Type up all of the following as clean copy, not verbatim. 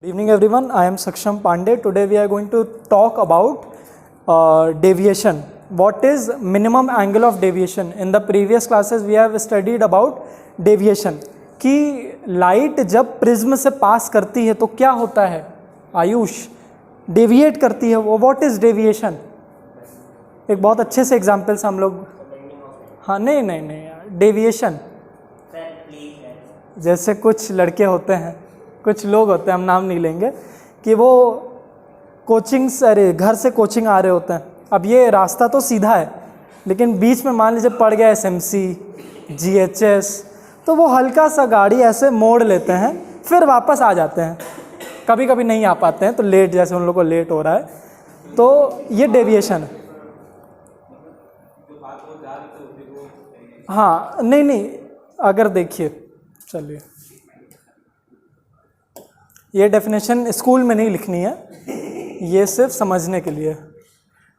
Good evening everyone, I am Saksham Pandey. Today we are going to talk about deviation. What is minimum angle of deviation? In the previous classes we have studied about deviation कि light जब prism से पास करती है तो क्या होता है Ayush, deviate करती है वो. What is deviation? एक बहुत अच्छे से एग्जाम्पल से हम लोग, हाँ नहीं डेविएशन. जैसे कुछ लड़के होते हैं, कुछ लोग होते हैं, हम नाम नहीं लेंगे, कि वो घर से कोचिंग आ रहे होते हैं. अब ये रास्ता तो सीधा है लेकिन बीच में मान लीजिए पड़ गया SMC, GHS, तो वो हल्का सा गाड़ी ऐसे मोड़ लेते हैं फिर वापस आ जाते हैं. कभी कभी नहीं आ पाते हैं तो लेट, जैसे उन लोगों को लेट हो रहा है, तो ये डेविएशन है. हाँ नहीं, अगर देखिए, चलिए ये डेफिनेशन स्कूल में नहीं लिखनी है, ये सिर्फ समझने के लिए.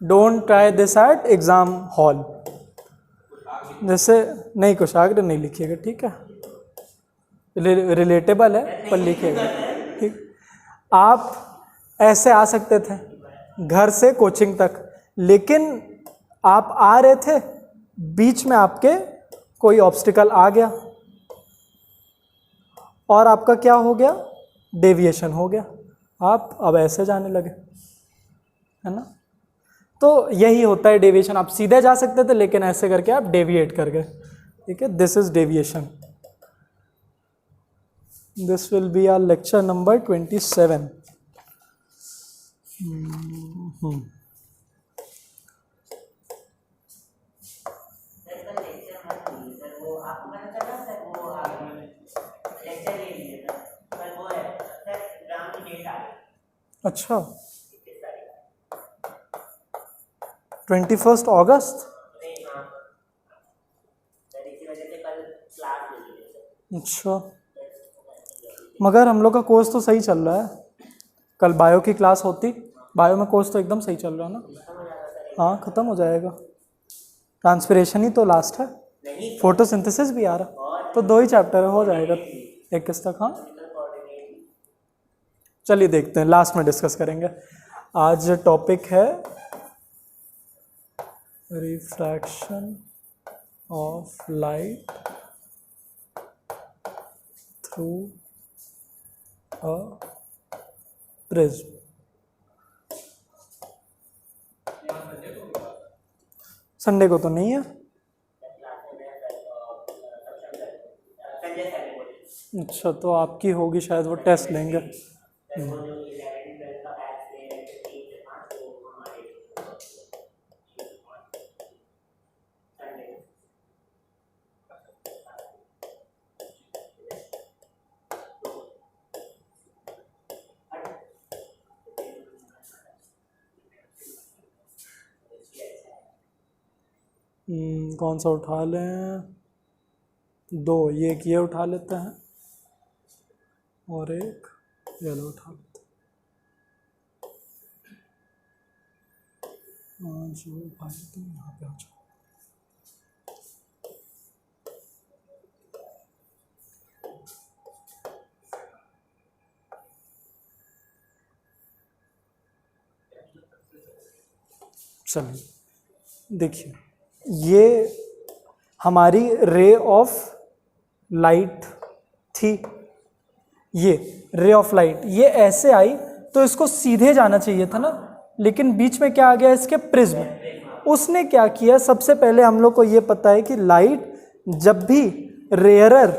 Don't try this eight exam hall. जैसे नहीं, कुशाग्र नहीं लिखिएगा, ठीक है, रिलेटेबल है पर लिखिएगा, ठीक. आप ऐसे आ सकते थे घर से कोचिंग तक, लेकिन आप आ रहे थे, बीच में आपके कोई ऑब्स्टिकल आ गया और आपका क्या हो गया, डेविएशन हो गया. आप अब ऐसे जाने लगे, है ना. तो यही होता है डेविएशन. आप सीधे जा सकते थे लेकिन ऐसे करके आप डेविएट कर गए, ठीक है. This is deviation. This will be our lecture number 27. अच्छा, 21 अगस्त. अच्छा, मगर हम लोग का कोर्स तो सही चल रहा है. कल बायो की क्लास होती, बायो में कोर्स तो एकदम सही चल रहा है ना. हाँ, ख़त्म हो जाएगा. ट्रांसपिरेशन ही तो लास्ट है, फोटोसिंथेसिस भी आ रहा, तो 2 ही चैप्टर हो जाएगा 21 तक. हाँ, चलिए देखते हैं, लास्ट में डिस्कस करेंगे. आज टॉपिक है refraction of light through a prism. Sunday को तो नहीं है. अच्छा, तो आपकी होगी शायद, वो टेस्ट लेंगे. कौन सा उठा लें? 2, ये उठा लेते हैं और एक येलो उठा लेते हैं. जो भाई तुम यहाँ पे आ जाओ. चलिए देखिए, ये हमारी रे ऑफ लाइट थी. ये रे ऑफ लाइट ये ऐसे आई तो इसको सीधे जाना चाहिए था ना, लेकिन बीच में क्या आ गया, इसके प्रिज्म. उसने क्या किया, सबसे पहले हम लोग को ये पता है कि लाइट जब भी रेयरर,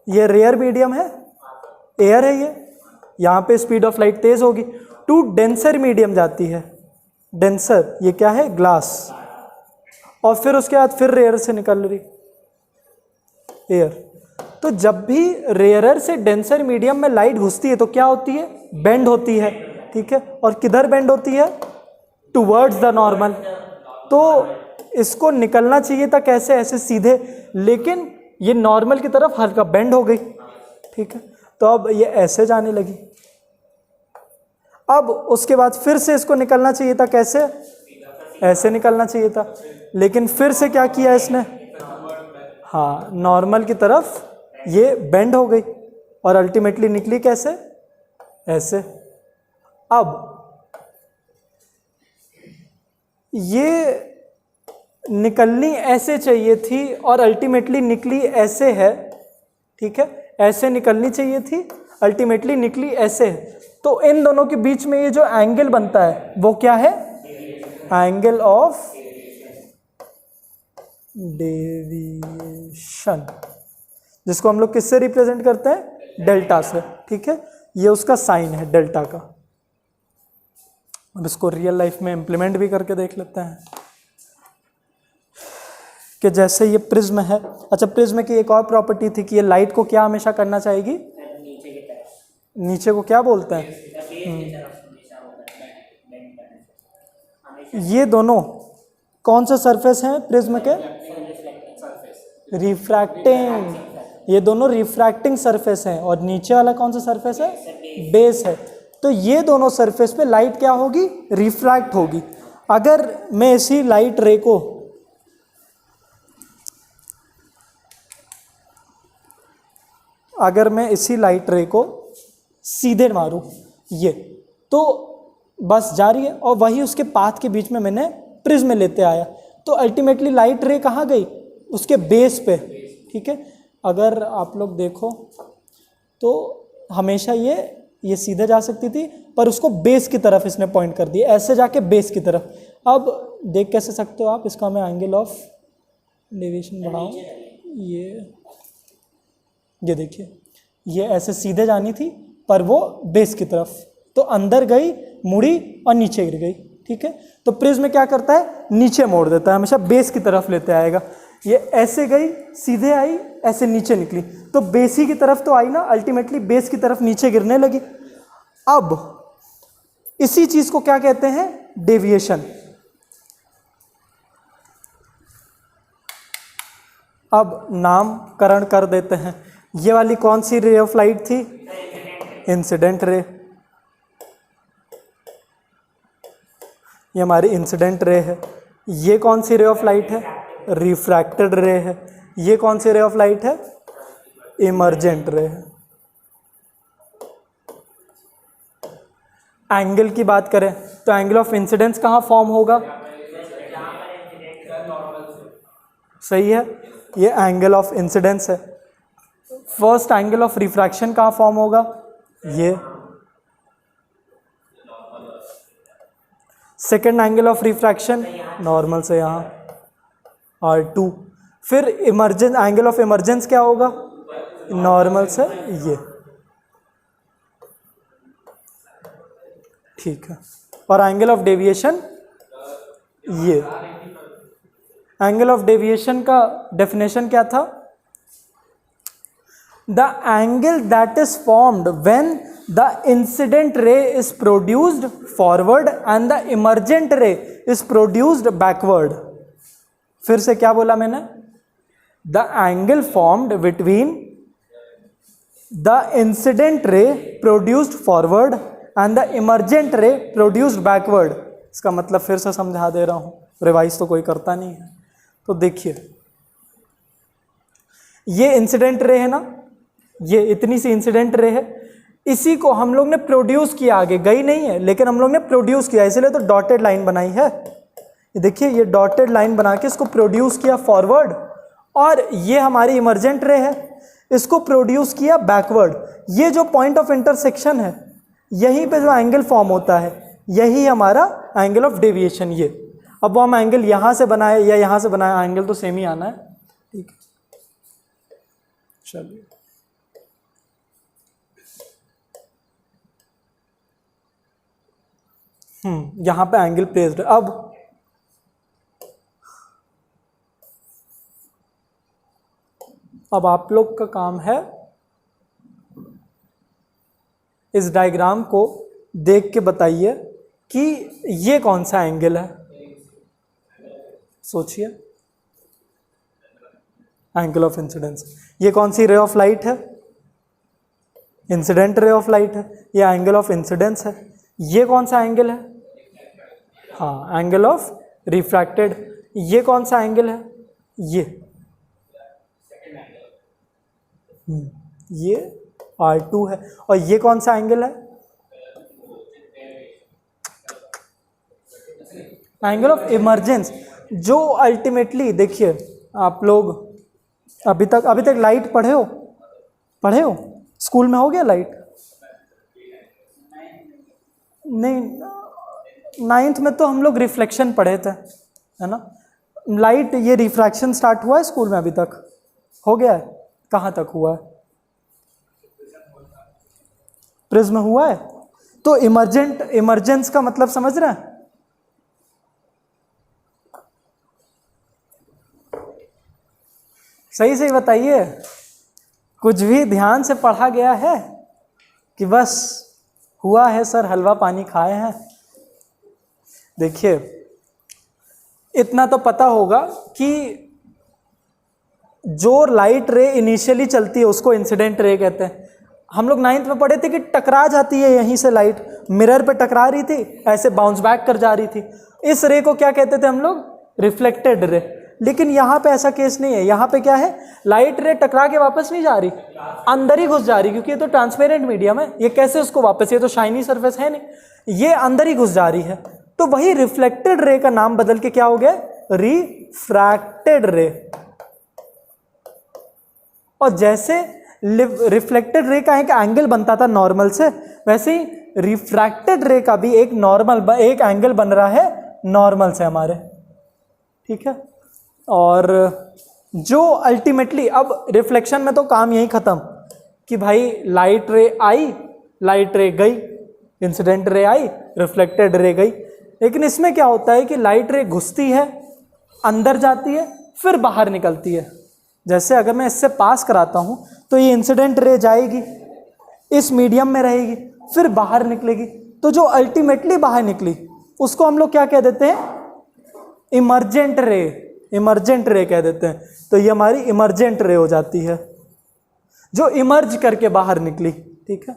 ये रेयर मीडियम है, एयर है, ये यहाँ पे स्पीड ऑफ लाइट तेज होगी, टू डेंसर मीडियम जाती है. डेंसर ये क्या है, ग्लास, और फिर उसके बाद फिर रेयर से निकल रही एयर. तो जब भी रेयरर से डेंसर मीडियम में लाइट घुसती है तो क्या होती है, बेंड होती है, ठीक है. और किधर बेंड होती है, टुवर्ड्स द नॉर्मल. तो इसको निकलना चाहिए था कैसे, ऐसे सीधे, लेकिन ये नॉर्मल की तरफ हल्का बेंड हो गई, ठीक है. तो अब ये ऐसे जाने लगी. अब उसके बाद फिर से इसको निकलना चाहिए था कैसे, ऐसे निकलना चाहिए था, लेकिन फिर से क्या किया इसने, हाँ, नॉर्मल की तरफ ये बेंड हो गई और अल्टीमेटली निकली कैसे, ऐसे। अब ये निकलनी ऐसे चाहिए थी और अल्टीमेटली निकली ऐसे है, ठीक है, ऐसे निकलनी चाहिए थी, अल्टीमेटली निकली ऐसे है। तो इन दोनों के बीच में ये जो एंगल बनता है वो क्या है? एंगल ऑफ डेविएशन, जिसको हम लोग किससे रिप्रेजेंट करते हैं? डेल्टा से, ठीक है। ये उसका साइन है डेल्टा का। अब इसको रियल लाइफ में इंप्लीमेंट भी करके देख लेते हैं कि जैसे ये प्रिज्म है। अच्छा, प्रिज्म की एक और प्रॉपर्टी थी कि ये लाइट को क्या हमेशा करना चाहेगी? नीचे को क्या बोलते हैं? ये दोनों कौन सा सरफेस हैं प्रिज्म के? रिफ्रैक्टिंग। ये दोनों रिफ्रैक्टिंग सरफेस हैं। और नीचे वाला कौन सा सरफेस है? बेस है। तो ये दोनों सरफेस पे लाइट क्या होगी? रिफ्रैक्ट होगी। अगर मैं इसी लाइट रे को सीधे मारूं ये, तो बस जा रही है और वही उसके पाथ के बीच में मैंने प्रिज्म लेते आया, तो अल्टीमेटली लाइट रे कहाँ गई? उसके बेस पे, ठीक है। अगर आप लोग देखो तो हमेशा ये सीधे जा सकती थी, पर उसको बेस की तरफ इसने पॉइंट कर दिया, ऐसे जाके बेस की तरफ। अब देख कैसे सकते हो आप इसका? मैं एंगल ऑफ डेविएशन बढ़ाऊं, ये देखिए, ये ऐसे सीधे जानी थी पर वो बेस की तरफ, तो अंदर गई, मुड़ी और नीचे गिर गई, ठीक है। तो प्रिज्म क्या करता है? नीचे मोड़ देता है, हमेशा बेस की तरफ लेते आएगा। ये ऐसे गई, सीधे आई, ऐसे नीचे निकली, तो बेस ही की तरफ तो आई ना, अल्टीमेटली बेस की तरफ नीचे गिरने लगी। अब इसी चीज को क्या कहते हैं? डेविएशन। अब नामकरण कर देते हैं। ये वाली कौन सी रे ऑफ लाइट थी? Incident ray. ये हमारी इंसिडेंट रे है। ये कौन सी रे ऑफ लाइट है? रिफ्रैक्टेड रे है। ये कौन सी रे ऑफ लाइट है? इमर्जेंट रे है। एंगल की बात करें तो एंगल ऑफ इंसिडेंस कहाँ फॉर्म होगा? सही है, ये एंगल ऑफ इंसिडेंस है। फर्स्ट एंगल ऑफ रिफ्रैक्शन कहाँ फॉर्म होगा? ये। Second angle of refraction normal से यहाँ R2। फिर इमर्जेंस, एंगल ऑफ इमर्जेंस क्या होगा? नॉर्मल से ये, ठीक है। और एंगल ऑफ डेविएशन ये। एंगल ऑफ डेविएशन का डेफिनेशन क्या था? The angle that is formed when the incident ray is produced forward and the emergent रे इज प्रोड्यूस्ड बैकवर्ड। फिर से क्या बोला मैंने? The angle formed between the incident ray produced forward and the emergent रे produced backward. इसका मतलब फिर से समझा दे रहा हूं, रिवाइज तो कोई करता नहीं है। तो देखिए, ये इंसिडेंट रे है ना, ये इतनी सी इंसिडेंट रे है, इसी को हम लोग ने प्रोड्यूस किया, आगे गई नहीं है लेकिन हम लोग ने प्रोड्यूस किया, इसलिए तो डॉटेड लाइन बनाई है। देखिए, ये डॉटेड लाइन बना के इसको प्रोड्यूस किया फॉरवर्ड, और ये हमारी इमर्जेंट रे है, इसको प्रोड्यूस किया बैकवर्ड। ये जो पॉइंट ऑफ इंटरसेक्शन है, यहीं पे जो एंगल फॉर्म होता है, यही हमारा एंगल ऑफ डेविएशन। ये अब वो हम एंगल यहाँ से बनाए या यहाँ से बनाए, एंगल तो सेम ही आना है, ठीक है। चलिए, यहाँ पे एंगल प्लेस्ड। अब आप लोग का काम है इस डायग्राम को देख के बताइए कि ये कौन सा एंगल है। सोचिए, एंगल ऑफ इंसिडेंस। ये कौन सी रे ऑफ लाइट है? इंसिडेंट रे ऑफ लाइट है। ये एंगल ऑफ इंसिडेंस है। ये कौन सा एंगल है? हाँ, एंगल ऑफ रिफ्रैक्टेड। ये कौन सा एंगल है? ये R2 है। और ये कौन सा एंगल है? एंगल ऑफ इमर्जेंस, जो अल्टीमेटली देखिए आप लोग अभी तक लाइट पढ़े हो स्कूल में हो गया लाइट? नहीं, 9th में तो हम लोग रिफ्लेक्शन पढ़े थे, है ना। लाइट ये रिफ्रैक्शन स्टार्ट हुआ है स्कूल में? अभी तक हो गया है? कहाँ तक हुआ है? प्रिज्म हुआ है। तो इमर्जेंस का मतलब समझ रहे हैं? सही सही बताइए, कुछ भी ध्यान से पढ़ा गया है कि बस हुआ है सर हलवा पानी खाए हैं? देखिए इतना तो पता होगा कि जो लाइट रे इनिशियली चलती है उसको इंसिडेंट रे कहते हैं। हम लोग 9th में पढ़े थे कि टकरा जाती है यहीं से लाइट, मिरर पे टकरा रही थी, ऐसे बाउंस बैक कर जा रही थी, इस रे को क्या कहते थे हम लोग? Reflected ray. लेकिन यहाँ पे ऐसा केस नहीं है, यहाँ पे क्या है, लाइट रे टकरा के वापस नहीं जा रही, अंदर ही घुस जा रही, क्योंकि ये तो ट्रांसपेरेंट मीडियम है, ये कैसे उसको वापस, ये तो शाइनी सरफेस है नहीं, ये अंदर ही घुस जा रही है। तो वही रिफ्लेक्टेड रे का नाम बदल के क्या हो गया? रिफ्रैक्टेड रे। और जैसे रिफ्लेक्टेड रे का एक एंगल बनता था नॉर्मल से, वैसे ही रिफ्रैक्टेड रे का भी एक एंगल बन रहा है नॉर्मल से हमारे, ठीक है। और जो अल्टीमेटली अब रिफ्लेक्शन में तो काम यही खत्म कि भाई लाइट रे आई, लाइट रे गई, इंसिडेंट रे आई, रिफ्लेक्टेड रे गई। लेकिन इसमें क्या होता है कि लाइट रे घुसती है, अंदर जाती है, फिर बाहर निकलती है। जैसे अगर मैं इससे पास कराता हूं तो ये इंसिडेंट रे जाएगी, इस मीडियम में रहेगी, फिर बाहर निकलेगी। तो जो अल्टीमेटली बाहर निकली उसको हम लोग क्या कह देते हैं? इमर्जेंट रे, इमर्जेंट रे कह देते हैं। तो ये हमारी इमर्जेंट रे हो जाती है, जो इमर्ज करके बाहर निकली, ठीक है।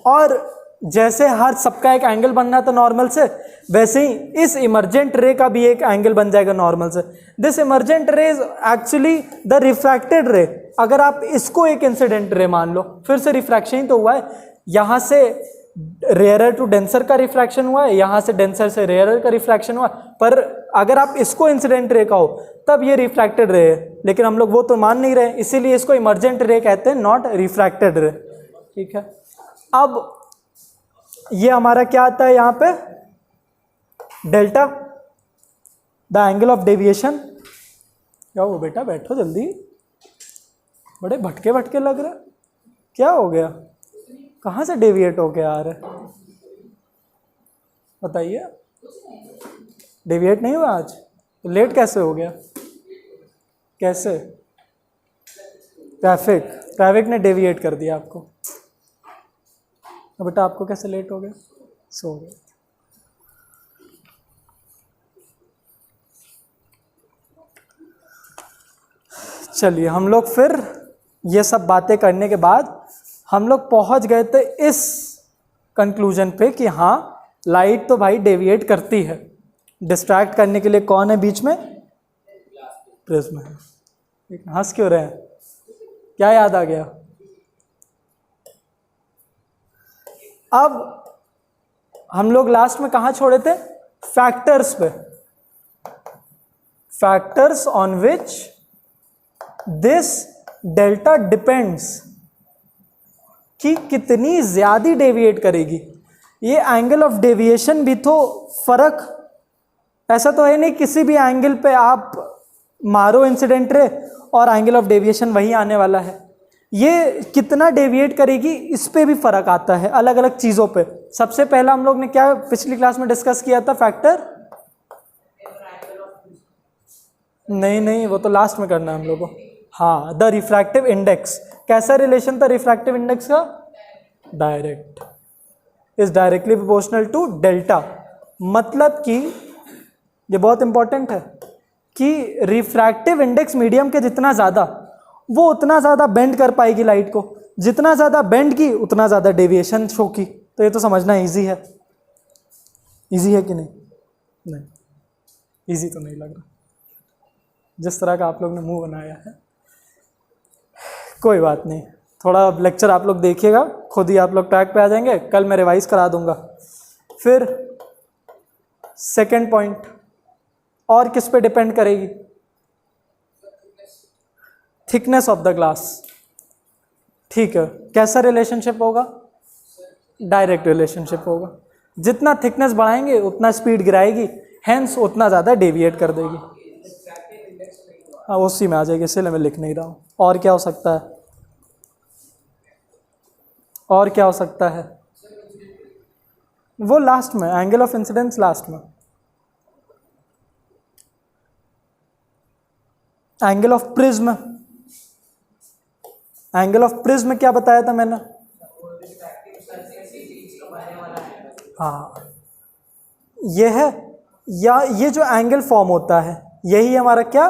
और जैसे हर सबका एक एंगल बनना था नॉर्मल से, वैसे ही इस इमर्जेंट रे का भी एक एंगल बन जाएगा नॉर्मल से। दिस इमर्जेंट रे इज एक्चुअली द रिफ्रैक्टेड रे। अगर आप इसको एक इंसिडेंट रे मान लो, फिर से रिफ्रैक्शन ही तो हुआ है, यहां से रेयरर टू डेंसर का रिफ्रैक्शन हुआ है, यहां से डेंसर से रेयरर का रिफ्रैक्शन हुआ, पर अगर आप इसको इंसिडेंट रे कहो तब ये रिफ्रैक्टेड रे है। लेकिन हम लोग वो तो मान नहीं रहे, इसीलिए इसको इमर्जेंट रे कहते हैं, नॉट रिफ्रैक्टेड रे, ठीक है। अब ये हमारा क्या आता है यहाँ पे? Delta, the angle of deviation. क्या हो बेटा, बैठो जल्दी, बड़े भटके भटके लग रहे, क्या हो गया? कहाँ से डेविएट होके आ रहे, बताइए। डेविएट नहीं हुआ आज? तो लेट कैसे हो गया? कैसे? ट्रैफिक ने डेविएट कर दिया आपको। तो बेटा आपको कैसे लेट हो गया? सो गया। चलिए हम लोग फिर ये सब बातें करने के बाद हम लोग पहुंच गए थे इस कंक्लूजन पे कि हाँ लाइट तो भाई डेविएट करती है। डिस्ट्रैक्ट करने के लिए कौन है बीच में? प्रिज्म है। हंस क्यों रहे हैं? क्या याद आ गया? अब हम लोग लास्ट में कहाँ छोड़े थे? फैक्टर्स पे। Factors on which this delta depends, कि कितनी ज्यादा डेविएट करेगी। ये एंगल ऑफ डेविएशन भी तो फर्क, ऐसा तो है नहीं किसी भी एंगल पे आप मारो इंसिडेंट रे और एंगल ऑफ डेविएशन वही आने वाला है। ये कितना डेविएट करेगी इस पे भी फर्क आता है अलग अलग चीज़ों पे। सबसे पहला हम लोग ने क्या पिछली क्लास में डिस्कस किया था? फैक्टर नहीं, वो तो लास्ट में करना है हम लोग को। हाँ, द रिफ्रैक्टिव इंडेक्स। कैसा रिलेशन था रिफ्रैक्टिव इंडेक्स का? Direct, is directly proportional to delta. मतलब कि ये बहुत इंपॉर्टेंट है कि रिफ्रैक्टिव इंडेक्स मीडियम के जितना ज़्यादा, वो उतना ज़्यादा बेंड कर पाएगी लाइट को, जितना ज़्यादा बेंड की उतना ज़्यादा डेविएशन शो की। तो ये तो समझना इजी है। इजी है कि नहीं? नहीं, इजी तो नहीं लग रहा जिस तरह का आप लोग ने मुंह बनाया है। कोई बात नहीं, थोड़ा लेक्चर आप लोग देखिएगा, खुद ही आप लोग ट्रैक पे आ जाएंगे। कल मैं रिवाइज करा दूंगा, फिर सेकेंड पॉइंट, और किस पे डिपेंड करेगी? Thickness of the glass. ठीक है, कैसा रिलेशनशिप होगा? डायरेक्ट रिलेशनशिप होगा। जितना थिकनेस बढ़ाएंगे उतना स्पीड गिराएगी, हेंस उतना ज़्यादा डेविएट कर देगी। हाँ, उसी में आ जाएगी, इसलिए मैं लिख नहीं रहा हूँ। और क्या हो सकता है? और क्या हो सकता है? वो लास्ट में, एंगल ऑफ इंसिडेंस लास्ट में। Angle of prism, angle of prism क्या बताया था मैंने? हाँ, ये है, या ये जो एंगल फॉर्म होता है यही हमारा क्या?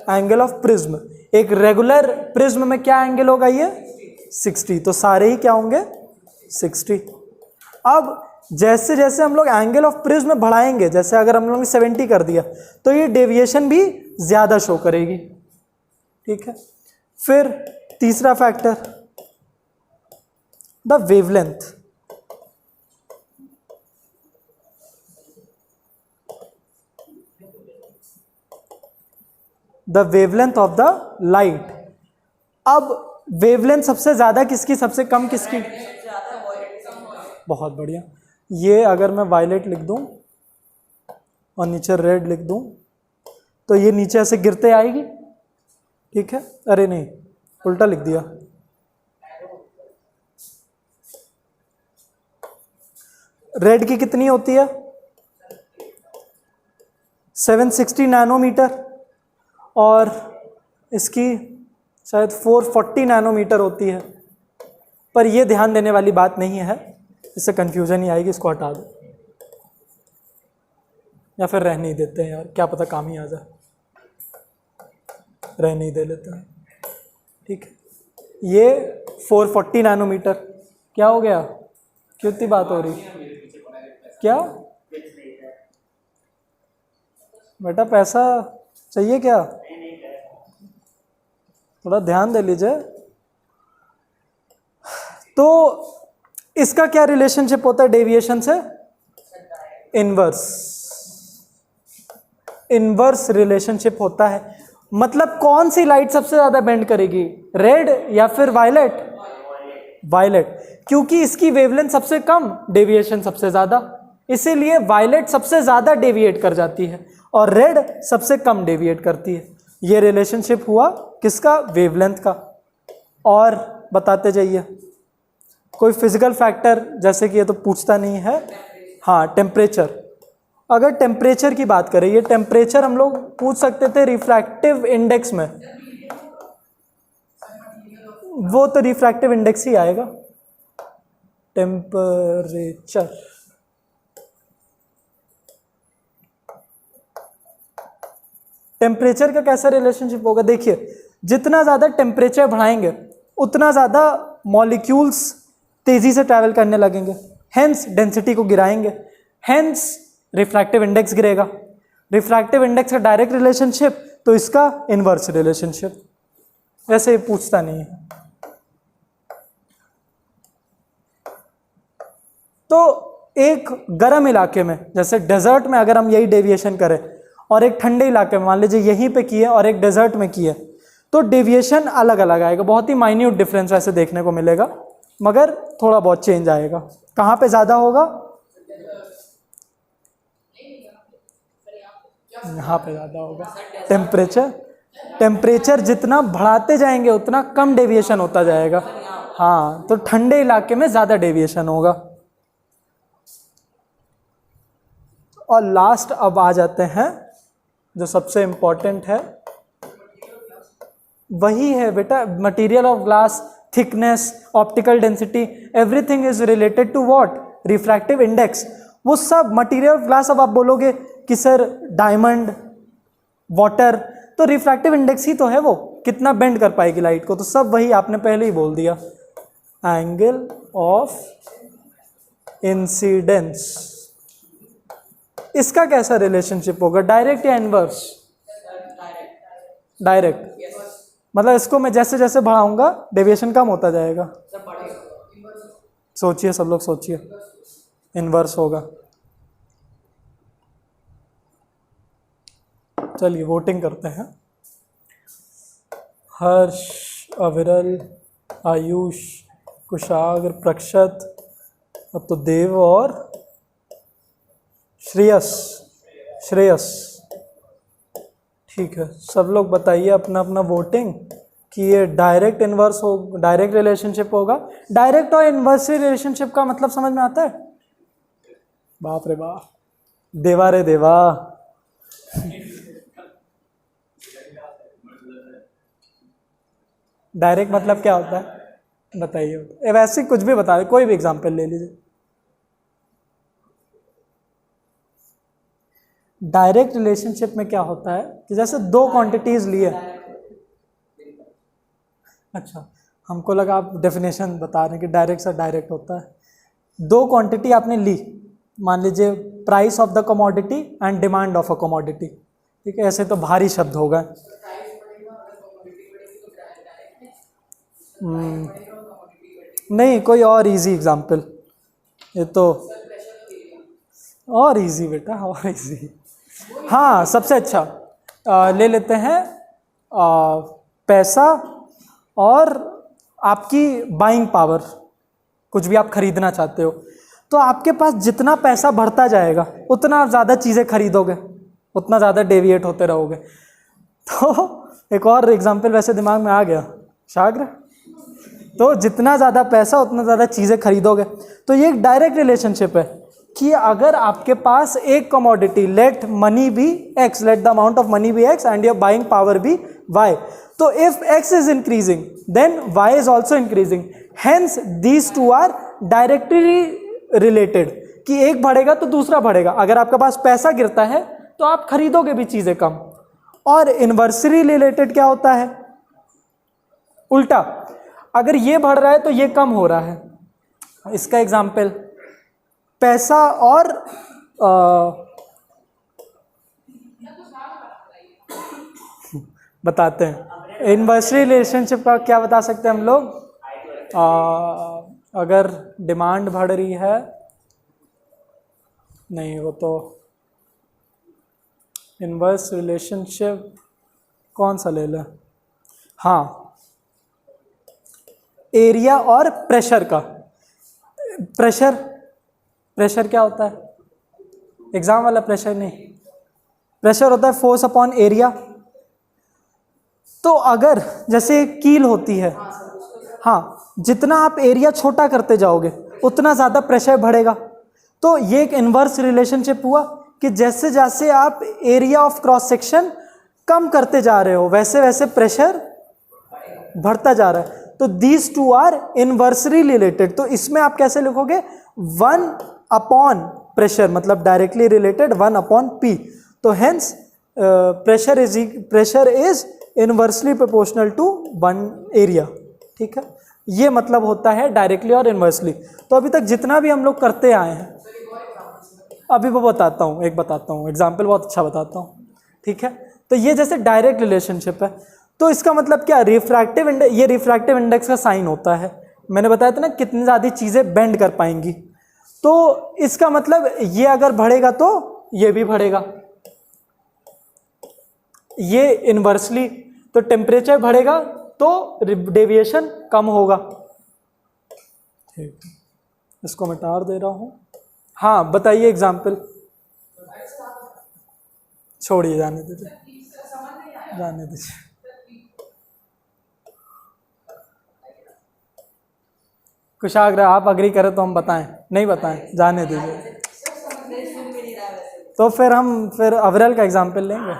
Angle of prism. एक रेगुलर प्रिज्म में क्या एंगल होगा? ये 60, तो सारे ही क्या होंगे? 60। अब जैसे जैसे हम लोग एंगल ऑफ प्रिज्म बढ़ाएंगे, जैसे अगर हम लोग ने 70 कर दिया तो ये डेविएशन भी ज़्यादा शो करेगी। ठीक है, फिर तीसरा factor, the wavelength. The wavelength of the light. अब वेवलेंथ सबसे ज़्यादा किसकी, सबसे कम किसकी? बहुत बढ़िया। ये अगर मैं वायलेट लिख दूं और नीचे रेड लिख दूं तो ये नीचे ऐसे गिरते आएगी। ठीक है, अरे नहीं, उल्टा लिख दिया। रेड की कितनी होती है? 760 नैनोमीटर, और इसकी शायद 440 नैनोमीटर होती है। पर ये ध्यान देने वाली बात नहीं है, इससे कंफ्यूजन ही आएगी, इसको हटा दो या फिर रहने ही देते हैं यार, क्या पता काम ही आ जाए, रहने ही दे लेते हैं। ठीक है, ये 440 नैनोमीटर। क्या हो गया? क्यों इतनी बात हो रही? क्या बेटा, पैसा चाहिए क्या? थोड़ा ध्यान दे लीजिए। तो इसका क्या रिलेशनशिप होता है डेविएशन से? इनवर्स, इनवर्स रिलेशनशिप होता है। मतलब कौन सी लाइट सबसे ज्यादा बेंड करेगी, रेड या फिर वायलेट? वायलेट, क्योंकि इसकी वेवलेंथ सबसे कम, डेविएशन सबसे ज्यादा, इसीलिए वायलेट सबसे ज्यादा डेविएट कर जाती है और रेड सबसे कम डेविएट करती है। ये रिलेशनशिप हुआ किसका? वेवलेंथ का। और बताते जाइए कोई फिजिकल फैक्टर, जैसे कि ये तो पूछता नहीं है। हाँ, टेम्परेचर। अगर टेम्परेचर की बात करें, ये टेम्परेचर हम लोग पूछ सकते थे रिफ्रैक्टिव इंडेक्स में, वो तो रिफ्रैक्टिव इंडेक्स ही आएगा। टेम्परेचर, टेम्परेचर का कैसा रिलेशनशिप होगा? देखिए, जितना ज़्यादा टेम्परेचर बढ़ाएंगे उतना ज़्यादा मॉलिक्यूल्स तेज़ी से ट्रैवल करने लगेंगे, हेंस डेंसिटी को गिराएंगे, हेंस रिफ्रैक्टिव इंडेक्स गिरेगा। रिफ्रैक्टिव इंडेक्स का डायरेक्ट रिलेशनशिप, तो इसका इनवर्स रिलेशनशिप। वैसे ही पूछता नहीं है। तो एक गर्म इलाके में, जैसे डेजर्ट में अगर हम यही डेविएशन करें, और एक ठंडे इलाके में मान लीजिए यहीं पे किए और एक डेजर्ट में किए, तो डेविएशन अलग अलग आएगा। बहुत ही माइन्यूट डिफरेंस वैसे देखने को मिलेगा, मगर थोड़ा बहुत चेंज आएगा। कहाँ पे ज़्यादा होगा? यहाँ पे ज़्यादा होगा। टेम्परेचर जितना बढ़ाते जाएंगे उतना कम डेविएशन होता जाएगा। हाँ, तो ठंडे इलाके में ज़्यादा डेविएशन होगा। और लास्ट अब आ जाते हैं जो सबसे इम्पॉर्टेंट है, वही है बेटा material of glass, thickness, optical density, everything is related to what? Refractive index. वो सब मटेरियल ऑफ ग्लास, अब आप बोलोगे कि सर डायमंड, वाटर, तो रिफ्रैक्टिव इंडेक्स ही तो है, वो कितना बेंड कर पाएगी लाइट को, तो सब वही आपने पहले ही बोल दिया, एंगल ऑफ इंसिडेंस। इसका कैसा रिलेशनशिप होगा, डायरेक्ट या इनवर्स? डायरेक्ट। मतलब इसको मैं जैसे जैसे बढ़ाऊंगा डेविएशन कम होता जाएगा। सोचिए, सब लोग सोचिए, इनवर्स होगा। चलिए वोटिंग करते हैं। हर्ष, अविरल, आयुष, कुशाग्र, प्रक्षत, अब तो देव और श्रेयस। ठीक है, सब लोग बताइए अपना अपना वोटिंग कि ये डायरेक्ट इनवर्स हो, डायरेक्ट रिलेशनशिप होगा। डायरेक्ट और इनवर्स रिलेशनशिप का मतलब समझ में आता है? बाप रे बाप, देवा रे देवा। डायरेक्ट मतलब क्या होता है बताइए? वैसे कुछ भी बता दे, कोई भी एग्जांपल ले लीजिए। डायरेक्ट रिलेशनशिप में क्या होता है कि जैसे दो क्वांटिटीज लिए। अच्छा, हमको लगा आप डेफिनेशन बता रहे हैं कि डायरेक्ट से डायरेक्ट होता है। दो क्वांटिटी आपने ली, मान लीजिए price of the commodity and demand of a commodity. ठीक है, ऐसे तो भारी शब्द होगा। नहीं, कोई और इजी एग्जांपल, ये तो और इजी बेटा, और इजी। हाँ, सबसे अच्छा ले लेते हैं पैसा और आपकी बाइंग पावर। कुछ भी आप खरीदना चाहते हो तो आपके पास जितना पैसा बढ़ता जाएगा उतना ज़्यादा चीज़ें खरीदोगे, उतना ज़्यादा डेविएट होते रहोगे। तो एक और एग्जांपल वैसे दिमाग में आ गया, शाग्र। तो जितना ज़्यादा पैसा उतना ज़्यादा चीज़ें खरीदोगे। तो ये एक डायरेक्ट रिलेशनशिप है कि अगर आपके पास एक commodity, let money be X, let the amount of money be X and your buying power be Y, तो if X is increasing then Y is also increasing, hence these two are directly related, कि एक बढ़ेगा तो दूसरा बढ़ेगा। अगर आपके पास पैसा गिरता है तो आप खरीदोगे भी चीज़ें कम। और इन्वर्सली रिलेटेड क्या होता है? उल्टा, अगर ये बढ़ रहा है तो ये कम हो रहा है। इसका एग्जाम्पल पैसा और बताते हैं। इन्वर्सली रिलेशनशिप का क्या बता सकते हैं हम लोग? अगर डिमांड बढ़ रही है, नहीं वो तो इन्वर्स रिलेशनशिप कौन सा ले लें? हाँ, एरिया और प्रेशर का। प्रेशर क्या होता है? एग्जाम वाला प्रेशर नहीं, प्रेशर होता है फोर्स अपॉन एरिया। तो अगर जैसे कील होती है, हाँ, जितना आप एरिया छोटा करते जाओगे उतना ज़्यादा प्रेशर बढ़ेगा। तो ये एक इन्वर्स रिलेशनशिप हुआ कि जैसे जैसे आप एरिया ऑफ क्रॉस सेक्शन कम करते जा रहे हो वैसे वैसे प्रेशर बढ़ता जा रहा है। तो these two are inversely related. तो इसमें आप कैसे लिखोगे? 1 अपॉन प्रेशर, मतलब डायरेक्टली रिलेटेड 1 अपॉन पी। तो hence pressure is inversely proportional to 1 area. ठीक है, ये मतलब होता है डायरेक्टली और इन्वर्सली। तो अभी तक जितना भी हम लोग करते आए हैं, अभी वो बताता हूँ, एग्जाम्पल बहुत अच्छा बताता हूँ। ठीक है, तो ये जैसे डायरेक्ट रिलेशनशिप है, तो इसका मतलब क्या? रिफ्रैक्टिव इंडेक्स, ये रिफ्रैक्टिव इंडेक्स का साइन होता है। मैंने बताया था ना कितनी ज़्यादा चीज़ें बेंड कर पाएंगी। तो इसका मतलब ये अगर बढ़ेगा तो ये भी बढ़ेगा, ये इन्वर्सली। तो टेम्परेचर बढ़ेगा तो डेविएशन कम होगा। ठीक, इसको मैं टार दे रहा हूँ। हाँ, बताइए एग्जाम्पल। छोड़िए, जाने दीजिए। कुशाग्र, आप अग्री करें तो हम बताएं, नहीं बताएं, जाने दीजिए। तो फिर हम अविरल का एग्जाम्पल लेंगे।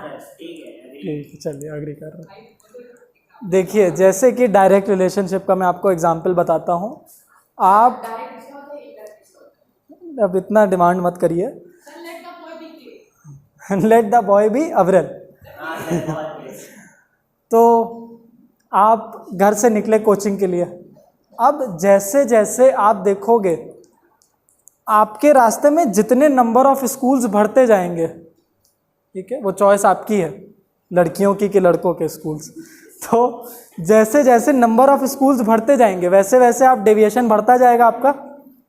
ठीक है, चलिए, अग्री कर रहे हैं। देखिए, जैसे कि डायरेक्ट रिलेशनशिप का मैं आपको एग्जाम्पल बताता हूँ। आप अब इतना डिमांड मत करिए। लेट द बॉय बी अविरल। तो आप घर से निकले कोचिंग के लिए। अब जैसे जैसे आप देखोगे आपके रास्ते में जितने नंबर ऑफ स्कूल्स बढ़ते जाएंगे, ठीक है, वो चॉइस आपकी है, लड़कियों की कि लड़कों के स्कूल्स। तो जैसे जैसे नंबर ऑफ स्कूल्स बढ़ते जाएंगे वैसे वैसे आप डेविएशन बढ़ता जाएगा आपका।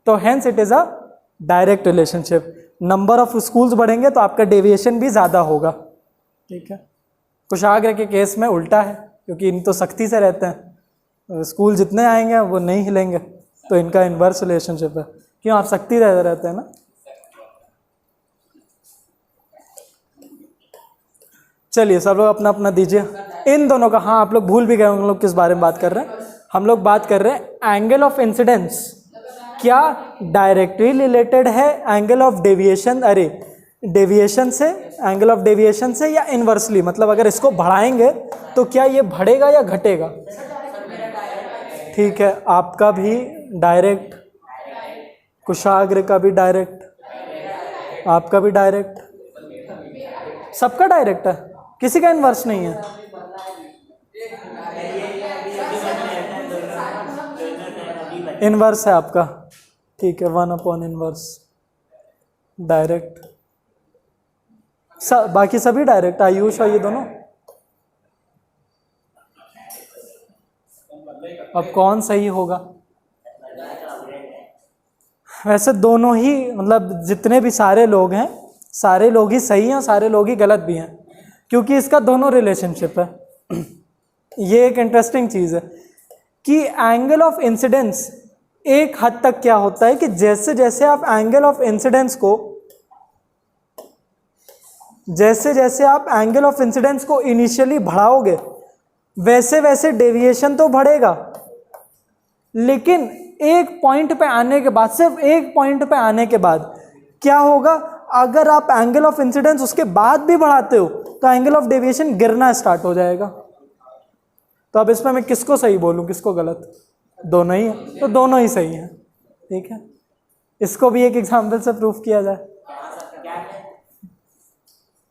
तो hence it is a direct relationship. Number of schools बढ़ेंगे तो आपका डेविएशन भी ज़्यादा होगा। ठीक है, कुशाग्र के केस में उल्टा है, क्योंकि इन तो सख्ती से रहते हैं, स्कूल जितने आएंगे वो नहीं हिलेंगे, तो इनका इन्वर्स रिलेशनशिप है। क्यों, आप सख्ती रहते हैं ना। चलिए सब लोग अपना अपना दीजिए इन दोनों का। हाँ, आप लोग भूल भी गए हम लोग किस बारे में बात कर रहे हैं। हम लोग बात कर रहे हैं एंगल ऑफ इंसिडेंस क्या डायरेक्टली रिलेटेड है एंगल ऑफ डेविएशन, अरे डेविएशन से, एंगल ऑफ डेविएशन से, या इनवर्सली, मतलब अगर इसको बढ़ाएंगे तो क्या ये बढ़ेगा या घटेगा। ठीक है, आपका भी डायरेक्ट, कुशाग्र का भी डायरेक्ट, आपका भी डायरेक्ट, सबका डायरेक्ट है, किसी का इनवर्स नहीं है। इनवर्स है आपका, ठीक है, 1 इनवर्स डायरेक्ट, बाकी सभी डायरेक्ट, आयुष और ये दोनों। अब कौन सही होगा, वैसे दोनों ही, मतलब जितने भी सारे लोग हैं, सारे लोग ही सही हैं, सारे लोग ही गलत भी हैं, क्योंकि इसका दोनों रिलेशनशिप है। ये एक इंटरेस्टिंग चीज़ है कि एंगल ऑफ इंसिडेंस एक हद तक क्या होता है कि जैसे जैसे आप एंगल ऑफ इंसिडेंस को, जैसे जैसे आप एंगल ऑफ इंसिडेंस को इनिशियली बढ़ाओगे वैसे वैसे डेविएशन तो बढ़ेगा, लेकिन एक पॉइंट पे आने के बाद, सिर्फ एक पॉइंट पे आने के बाद क्या होगा, अगर आप एंगल ऑफ इंसिडेंस उसके बाद भी बढ़ाते हो तो एंगल ऑफ डेविएशन गिरना स्टार्ट हो जाएगा। तो अब इसमें मैं किसको सही बोलूं किसको गलत, दोनों ही है, तो दोनों ही सही हैं। ठीक है, इसको भी एक एग्जाम्पल से प्रूफ किया जाए।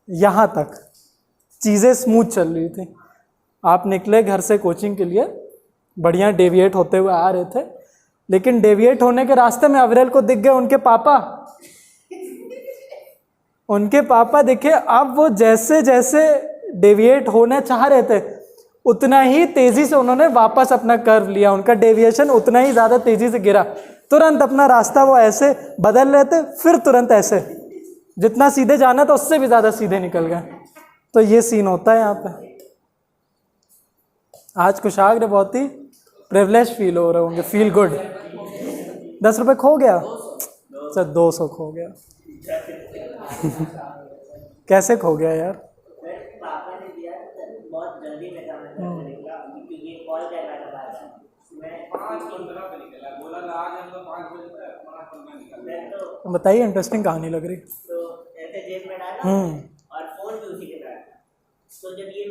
यहां तक चीजें स्मूथ चल रही थी, आप निकले घर से कोचिंग के लिए, बढ़िया डेविएट होते हुए आ रहे थे, लेकिन डेविएट होने के रास्ते में अविरल को दिख गए उनके पापा, उनके पापा दिखे। अब वो जैसे जैसे डेविएट होने चाह रहे थे उतना ही तेजी से उन्होंने वापस अपना कर्व लिया, उनका डेविएशन उतना ही ज्यादा तेजी से गिरा, तुरंत अपना रास्ता वो ऐसे बदल रहे थे, फिर तुरंत ऐसे, जितना सीधे जाना था उससे भी ज्यादा सीधे निकल गए। तो ये सीन होता है यहाँ पे। आज कुशाग्र बहुत ही प्रिविलेज फील हो रहे होंगे, फील गुड। 10 रुपये खो गया, अच्छा 200 खो गया। कैसे खो गया यार, पापा ने दिया बहुत जल्दी में था, क्योंकि ये कॉल कर रहा था, मैं 5:15 पे निकला, बोला था आज हम लोग 5 बजे तक 5:15 निकला। तो बताइए, इंटरेस्टिंग कहानी लग रही। तो ऐसे जेब में डाला और फोन भी उसी के साथ। तो जब ये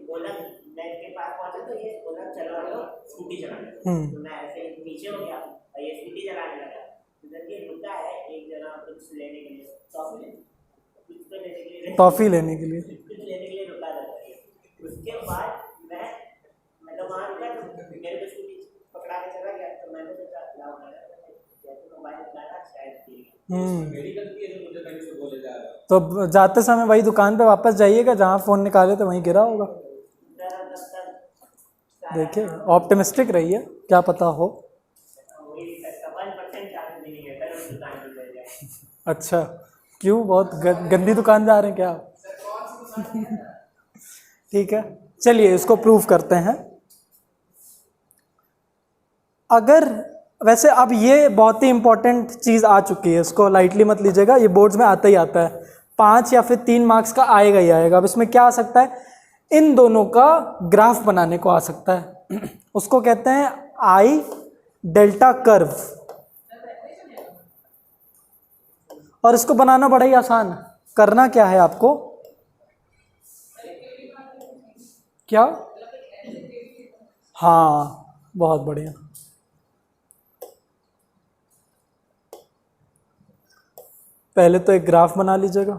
बोला, मैं इसके पास पहुंचा तो ये बोला चलो हम लोग स्कूटी चलाने। तो मैं ऐसे पीछे हो गया और ये स्कूटी चलाने लगा। तो ये रुका है एक जगह कुछ लेने के लिए, टॉफी लेने के लिए रुका था। उसके बाद मैं मतलब वहाँ रुका तो मेरे को स्कूटी पकड़ा के चला गया, तो मैंने सोचा लाओ जैसे मोबाइल निकाला शायद मेरी गलती है, मुझे कहीं से बोले जा रहा। तो जाते समय वही दुकान पे वापस जाइएगा जहाँ फ़ोन निकाले तो वहीं गिरा होगा। देखिए, ऑप्टिमिस्टिक रहिए, क्या पता हो। अच्छा, क्यों, बहुत गंदी दुकान जा रहे हैं क्या आप? ठीक है, चलिए इसको प्रूव करते हैं। अगर वैसे अब ये बहुत ही इंपॉर्टेंट चीज़ आ चुकी है, इसको लाइटली मत लीजिएगा, ये बोर्ड्स में आता ही आता है, 5 या फिर 3 मार्क्स का आएगा ही आएगा। अब इसमें क्या आ सकता है, इन दोनों का ग्राफ बनाने को आ सकता है। उसको कहते हैं आई डेल्टा कर्व, और इसको बनाना बड़ा ही आसान है। करना क्या है आपको, क्या, हाँ बहुत बढ़िया, पहले तो एक ग्राफ बना लीजिएगा।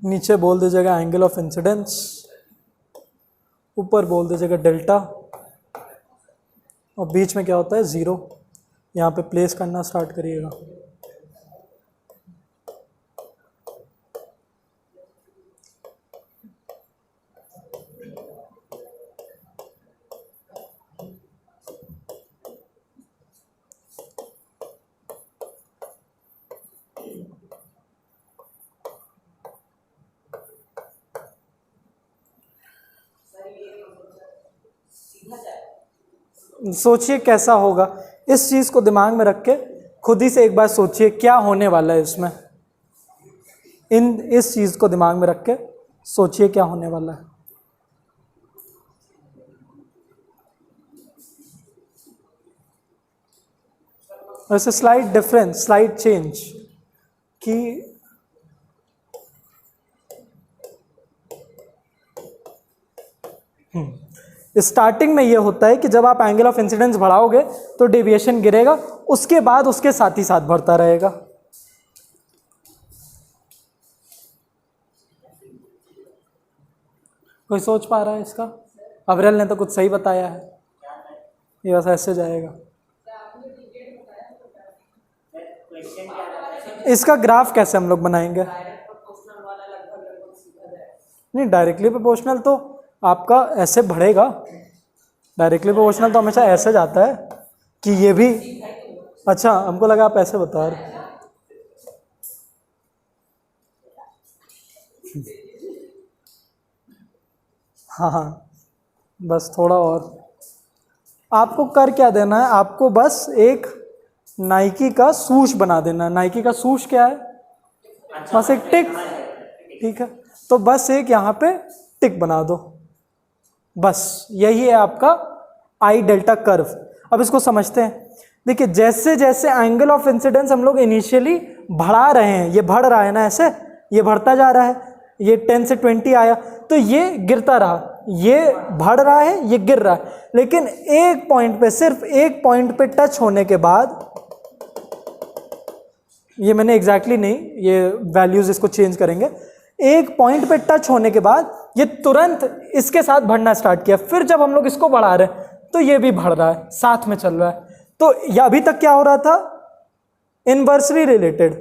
नीचे बोल दीजिएगा एंगल ऑफ इंसिडेंस, ऊपर बोल दीजिएगा डेल्टा, और बीच में क्या होता है 0, यहाँ पे प्लेस करना स्टार्ट करिएगा। सोचिए कैसा होगा, इस चीज़ को दिमाग में रख के खुद ही से एक बार सोचिए क्या होने वाला है इसमें। इस चीज़ को दिमाग में रख के सोचिए क्या होने वाला है। वैसे स्लाइड डिफरेंस, स्लाइड चेंज कि स्टार्टिंग में ये होता है कि जब आप एंगल ऑफ इंसिडेंस बढ़ाओगे तो डेविएशन गिरेगा, उसके बाद उसके साथ ही साथ बढ़ता रहेगा। कोई सोच पा रहा है इसका? अवरेल ने तो कुछ सही बताया है, ये बस ऐसे जाएगा। इसका ग्राफ कैसे हम लोग बनाएंगे? नहीं, डायरेक्टली प्रोपोर्शनल तो आपका ऐसे बढ़ेगा, डायरेक्टली प्रोपोर्शनल तो हमेशा ऐसे जाता है कि ये भी। अच्छा, हमको लगा आप ऐसे बता रहे। हाँ, बस थोड़ा और आपको कर क्या देना है, आपको बस एक नाइकी का सूश बना देना है। नाइकी का सूश क्या है? बस एक टिक, ठीक है, तो बस एक यहाँ पे टिक बना दो, बस यही है आपका आई डेल्टा कर्व। अब इसको समझते हैं। देखिए, जैसे जैसे एंगल ऑफ इंसिडेंस हम लोग इनिशियली बढ़ा रहे हैं, ये बढ़ रहा है ना, ऐसे ये बढ़ता जा रहा है, ये 10 से 20 आया तो ये गिरता रहा, ये बढ़ रहा है, ये गिर रहा है, लेकिन एक पॉइंट पे, सिर्फ एक पॉइंट पे टच होने के बाद, ये मैंने एग्जैक्टली नहीं, ये वैल्यूज इसको चेंज करेंगे, एक पॉइंट पे टच होने के बाद ये तुरंत इसके साथ बढ़ना स्टार्ट किया। फिर जब हम लोग इसको बढ़ा रहे हैं तो ये भी बढ़ रहा है, साथ में चल रहा है। तो ये अभी तक क्या हो रहा था? इनवर्सली रिलेटेड,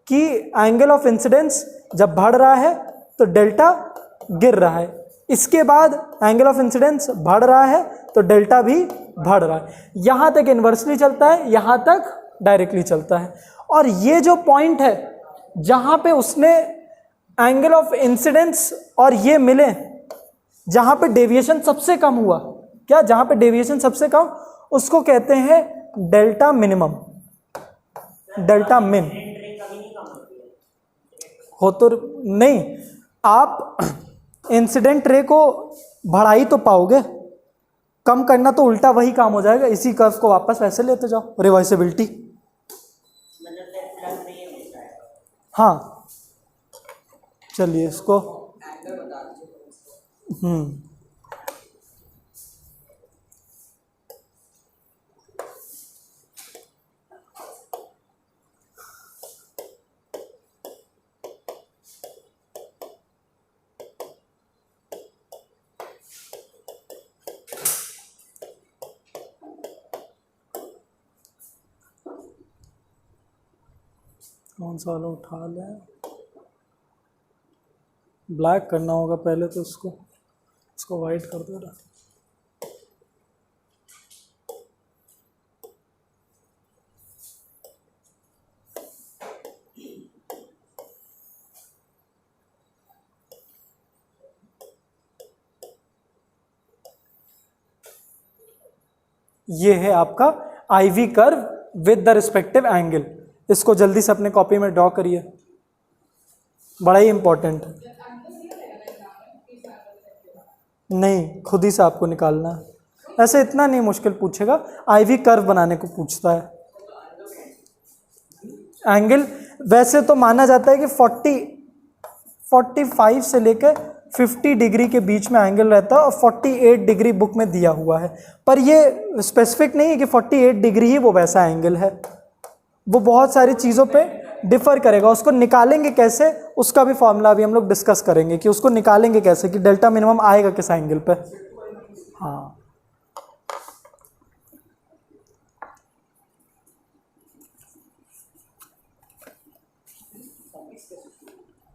कि एंगल ऑफ इंसिडेंस जब बढ़ रहा है तो डेल्टा गिर रहा है, इसके बाद एंगल ऑफ इंसिडेंस बढ़ रहा है तो डेल्टा भी बढ़ रहा है। यहाँ तक इनवर्सली चलता है, यहाँ तक डायरेक्टली चलता है। और ये जो पॉइंट है जहाँ पे उसने एंगल ऑफ इंसिडेंस और ये मिले, जहाँ पे डेविएशन सबसे कम हुआ, क्या, जहाँ पे डेविएशन सबसे कम, उसको कहते हैं डेल्टा मिनिमम, डेल्टा मिन। हो तो नहीं, आप इंसिडेंट रे को बढ़ा ही तो पाओगे, कम करना तो उल्टा वही काम हो जाएगा। इसी कर्व को वापस वैसे लेते जाओ, रिवर्सिबिलिटी। हाँ, चलिए इसको कौन सा वाला उठा लें? ब्लैक करना होगा पहले तो इसको वाइट कर दो ना। ये है आपका IV curve with the respective angle. इसको जल्दी से अपने कॉपी में ड्रॉ करिए, बड़ा ही इंपॉर्टेंट है। नहीं, खुद ही से आपको निकालना है, ऐसे इतना नहीं मुश्किल पूछेगा, आईवी कर्व बनाने को पूछता है। एंगल वैसे तो माना जाता है कि 45 से लेकर 50 डिग्री के बीच में एंगल रहता है, और 48 डिग्री बुक में दिया हुआ है, पर ये स्पेसिफिक नहीं है कि 48 डिग्री ही वो वैसा एंगल है, वो बहुत सारी चीज़ों पे डिफर करेगा। उसको निकालेंगे कैसे, उसका भी फॉर्मूला अभी हम लोग डिस्कस करेंगे कि उसको निकालेंगे कैसे, कि डेल्टा मिनिमम आएगा किस एंगल पे। हाँ,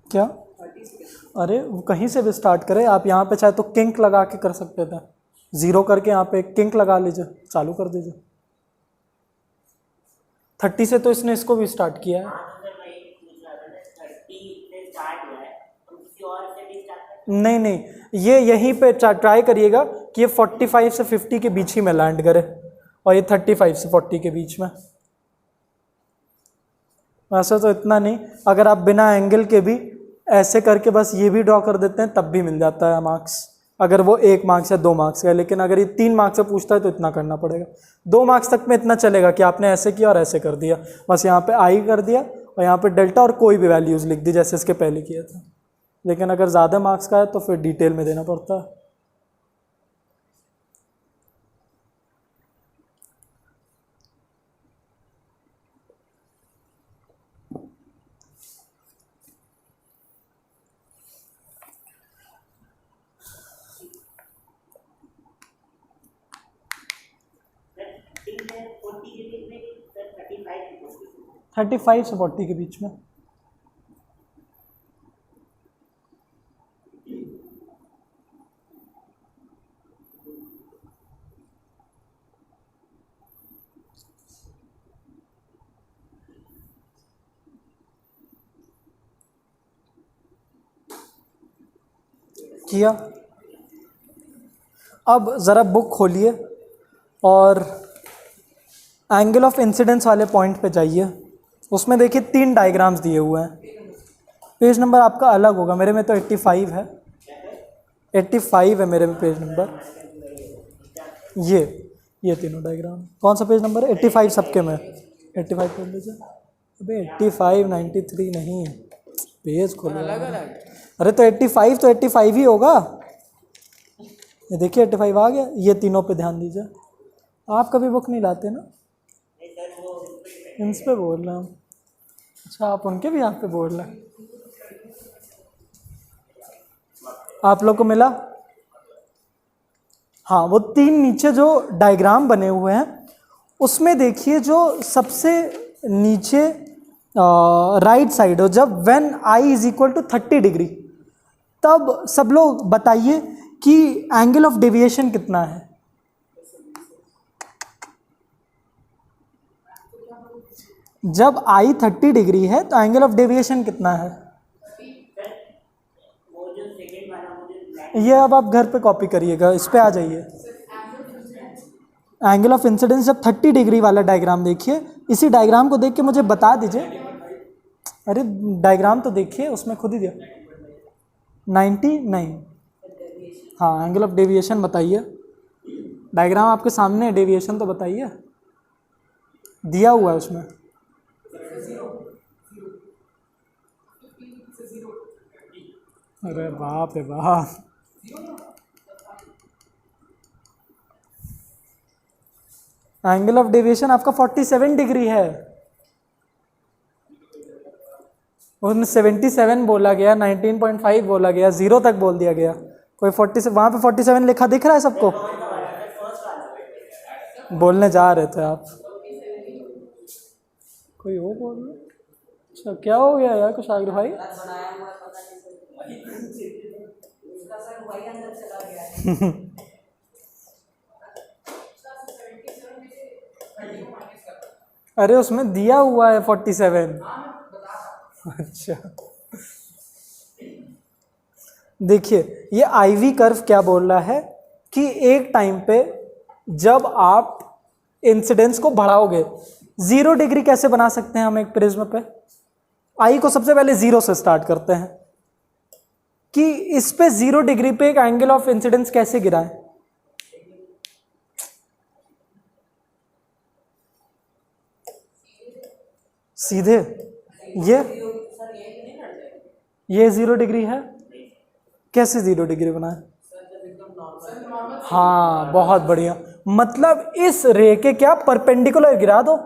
क्या? अरे वो कहीं से भी स्टार्ट करें आप, यहाँ पे चाहे तो किंक लगा के कर सकते थे, जीरो करके यहाँ पे किंक लगा लीजिए, चालू कर दीजिए। 30 से तो इसने इसको भी स्टार्ट किया है। नहीं नहीं, ये यहीं पे ट्राई करिएगा कि ये 45 से 50 के बीच ही में लैंड करे, और ये 35 से 40 के बीच में। वैसे तो इतना नहीं, अगर आप बिना एंगल के भी ऐसे करके बस ये भी ड्रॉ कर देते हैं तब भी मिल जाता है मार्क्स, अगर वो 1 मार्क्स या 2 मार्क्स का है। लेकिन अगर ये 3 मार्क्स से पूछता है तो इतना करना पड़ेगा। 2 मार्क्स तक में इतना चलेगा कि आपने ऐसे किया और ऐसे कर दिया, बस यहाँ पे आई कर दिया और यहाँ पे डेल्टा और कोई भी वैल्यूज़ लिख दी जैसे इसके पहले किया था। लेकिन अगर ज़्यादा मार्क्स का है तो फिर डिटेल में देना पड़ता है। ठीक है, 40 के बीच में सर 35 35 से 40 के बीच में। किया। अब ज़रा बुक खोलिए और एंगल ऑफ इंसिडेंस वाले पॉइंट पे जाइए। उसमें देखिए 3 डायग्राम्स दिए हुए हैं। पेज नंबर आपका अलग होगा, मेरे में तो 85 है, 85 है मेरे में पेज नंबर। ये तीनों डायग्राम कौन सा पेज नंबर है? 85 सबके में। 85 कर लीजिए। अबे 85 93 नहीं, पेज खोलो। अरे तो 85 तो 85 ही होगा। ये देखिए 85 आ गया। ये तीनों पे ध्यान दीजिए। आप कभी बुक नहीं लाते ना? इस पे बोल रहे हैं। अच्छा, आप उनके भी यहाँ पे बोल रहे हैं। आप लोग को मिला? हाँ, वो 3 नीचे जो डायग्राम बने हुए हैं उसमें देखिए जो सबसे नीचे राइट साइड हो, जब when I is equal to 30 degree, तब सब लोग बताइए कि एंगल ऑफ डेविएशन कितना है। जब आई 30 डिग्री है तो एंगल ऑफ डेविएशन कितना है? ये अब आप घर पे कॉपी करिएगा, इस पे आ जाइए। एंगल ऑफ इंसिडेंस जब 30 डिग्री वाला डायग्राम देखिए, इसी डायग्राम को देख के मुझे बता दीजिए। अरे डायग्राम तो देखिए, उसमें खुद ही दिया 90 नहीं। हाँ, एंगल ऑफ डेविएशन बताइए। डायग्राम आपके सामने है, डेविएशन तो बताइए, दिया हुआ है उसमें। अरे बाप रे बाप, एंगल ऑफ डेविएशन आपका 47 डिग्री है। उसमें 77 बोला गया, 19.5 बोला गया, 0 तक बोल दिया गया। कोई 40 से वहाँ पे 47 लिखा दिख रहा है सबको? बोलने जा रहे थे आप, कोई और बोल रहे? अच्छा, क्या हो गया यार कुछ आगे भाई? अरे उसमें दिया हुआ है 47। अच्छा, देखिए ये आईवी कर्व क्या बोल रहा है कि एक टाइम पे जब आप इंसिडेंस को बढ़ाओगे, 0 डिग्री कैसे बना सकते हैं हम एक प्रिज्म पे? आई को सबसे पहले 0 से स्टार्ट करते हैं कि इस पे 0 डिग्री पे एक एंगल ऑफ इंसिडेंस कैसे गिराएं। सीधे ये 0 डिग्री है, कैसे 0 डिग्री बनाए? हाँ, बहुत बढ़िया। मतलब इस रे के क्या परपेंडिकुलर गिरा दो।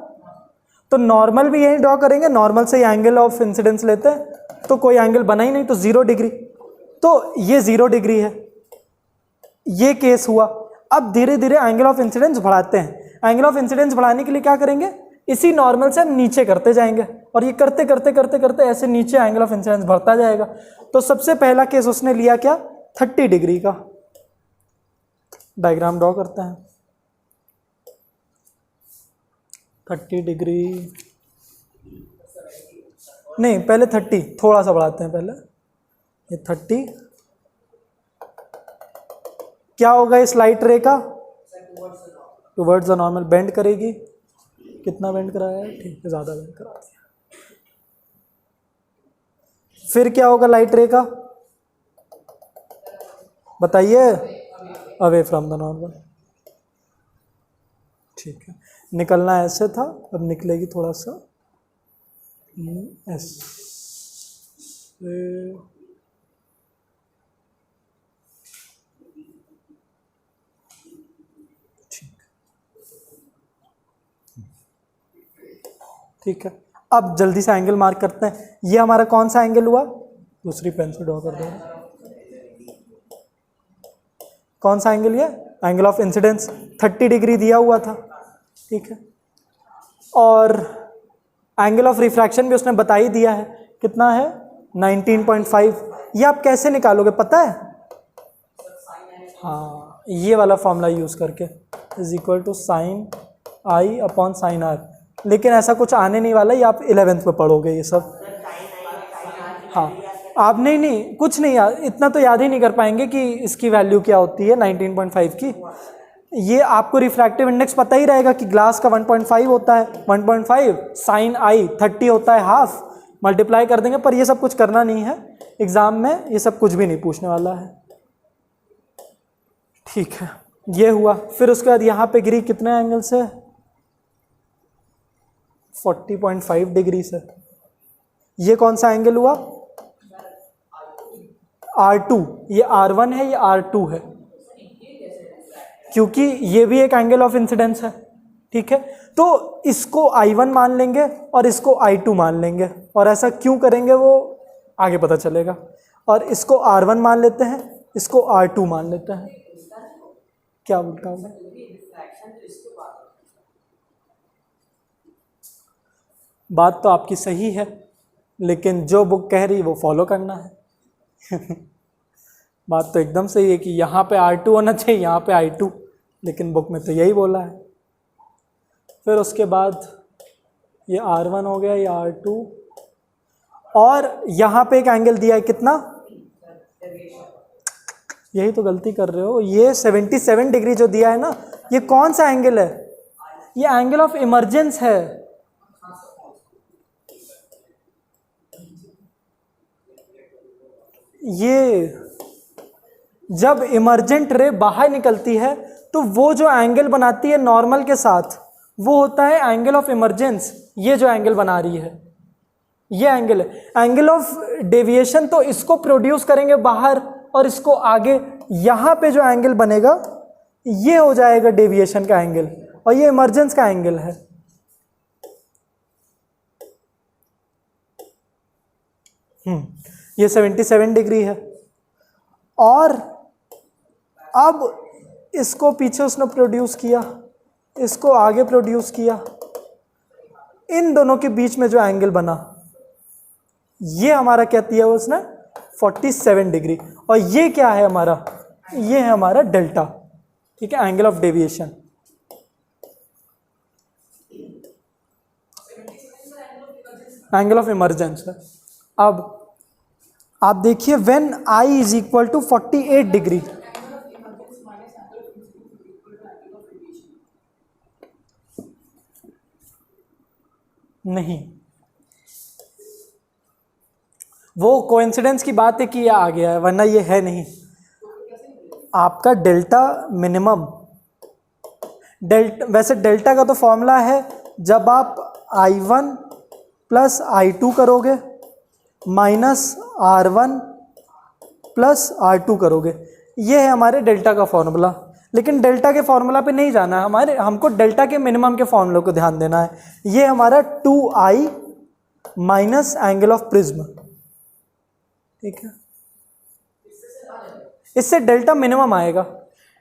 तो नॉर्मल भी यही ड्रॉ करेंगे, नॉर्मल से एंगल ऑफ इंसिडेंस लेते हैं तो कोई एंगल बना ही नहीं, तो 0 डिग्री। तो ये 0 डिग्री है, ये केस हुआ। अब धीरे धीरे एंगल ऑफ इंसिडेंस बढ़ाते हैं। एंगल ऑफ इंसिडेंस बढ़ाने के लिए क्या करेंगे? इसी नॉर्मल से हम नीचे करते जाएंगे और ये करते करते करते करते ऐसे नीचे एंगल ऑफ इंसिडेंस बढ़ता जाएगा। तो सबसे पहला केस उसने लिया क्या? 30 डिग्री का। डायग्राम ड्रॉ करते हैं। 30 डिग्री नहीं, पहले 30, थोड़ा सा बढ़ाते हैं पहले। ये 30 क्या होगा इस लाइट रे का? टुवर्ड्स द नॉर्मल बेंड करेगी। कितना बेंड कराया है? ठीक है, ज़्यादा बेंड करा दिया। फिर क्या होगा लाइट रे का, बताइए? Away from the normal. ठीक है, निकलना ऐसे था, अब निकलेगी थोड़ा सा ऐसे। ठीक है, अब जल्दी से एंगल मार्क करते हैं। ये हमारा कौन सा एंगल हुआ? दूसरी पेन से ड्रॉ कर दो। कौन सा एंगल? ये एंगल ऑफ इंसिडेंस 30 डिग्री दिया हुआ था। ठीक है, और एंगल ऑफ रिफ्रैक्शन भी उसने बता ही दिया है, कितना है? 19.5। ये आप कैसे निकालोगे पता है? हाँ, ये वाला फॉर्मूला यूज करके, is equal to sine I upon sine R. लेकिन ऐसा कुछ आने नहीं वाला, ये आप 11th में पढ़ोगे ये सब। हाँ, आप नहीं कुछ नहीं याद, इतना तो याद ही नहीं कर पाएंगे कि इसकी वैल्यू क्या होती है 19.5 की। ये आपको रिफ्रैक्टिव इंडेक्स पता ही रहेगा कि ग्लास का 1.5 होता है, 1.5 साइन आई 30 होता है हाफ, मल्टीप्लाई कर देंगे। पर ये सब कुछ करना नहीं है एग्जाम में, ये सब कुछ भी नहीं पूछने वाला है। ठीक है, ये हुआ। फिर उसके बाद यहाँ पे गिरी कितने एंगल से? 40.5 डिग्री से। ये कौन सा एंगल हुआ? R2। ये R1 है, ये R2 है, क्योंकि ये भी एक एंगल ऑफ इंसिडेंस है। ठीक है, तो इसको I1 मान लेंगे और इसको I2 मान लेंगे, और ऐसा क्यों करेंगे वो आगे पता चलेगा। और इसको R1 मान लेते हैं, इसको R2 मान लेते हैं। क्या उल्टा होगा? बात तो आपकी सही है, लेकिन जो बुक कह रही वो फॉलो करना है। बात तो एकदम सही है कि यहाँ पे R2 होना चाहिए, यहाँ पे I2, लेकिन बुक में तो यही बोला है। फिर उसके बाद ये R1 हो गया, ये R2, और यहाँ पे एक एंगल दिया है कितना? यही तो गलती कर रहे हो, ये 77 डिग्री जो दिया है ना, ये कौन सा एंगल है? ये एंगल ऑफ इमर्जेंस है। ये जब इमर्जेंट रे बाहर निकलती है तो वो जो एंगल बनाती है नॉर्मल के साथ, वो होता है एंगल ऑफ इमर्जेंस। ये जो एंगल बना रही है ये एंगल है। एंगल ऑफ डेविएशन तो इसको प्रोड्यूस करेंगे बाहर, और इसको आगे यहाँ पे जो एंगल बनेगा ये हो जाएगा डेविएशन का एंगल, और ये इमर्जेंस का एंगल है। ये 77 डिग्री है। और अब इसको पीछे उसने प्रोड्यूस किया, इसको आगे प्रोड्यूस किया, इन दोनों के बीच में जो एंगल बना ये हमारा क्या दिया उसने? 47 डिग्री। और ये क्या है हमारा? ये है हमारा डेल्टा। ठीक है, angle of deviation. Angle of emergence है। अब आप देखिए, when I is equal to 48 degree, नहीं, वो कोइंसिडेंस की बात है कि ये आ गया है, वरना ये है नहीं। आपका डेल्टा मिनिमम, वैसे डेल्टा का तो फॉर्मूला है, जब आप I1 प्लस I2 करोगे माइनस R1 प्लस R2 करोगे, ये है हमारे डेल्टा का फॉर्मूला। लेकिन डेल्टा के फॉर्मूला पे नहीं जाना है हमको डेल्टा के मिनिमम के फॉर्मूले को ध्यान देना है। ये हमारा 2I minus angle of prism. ठीक है, इससे डेल्टा मिनिमम आएगा।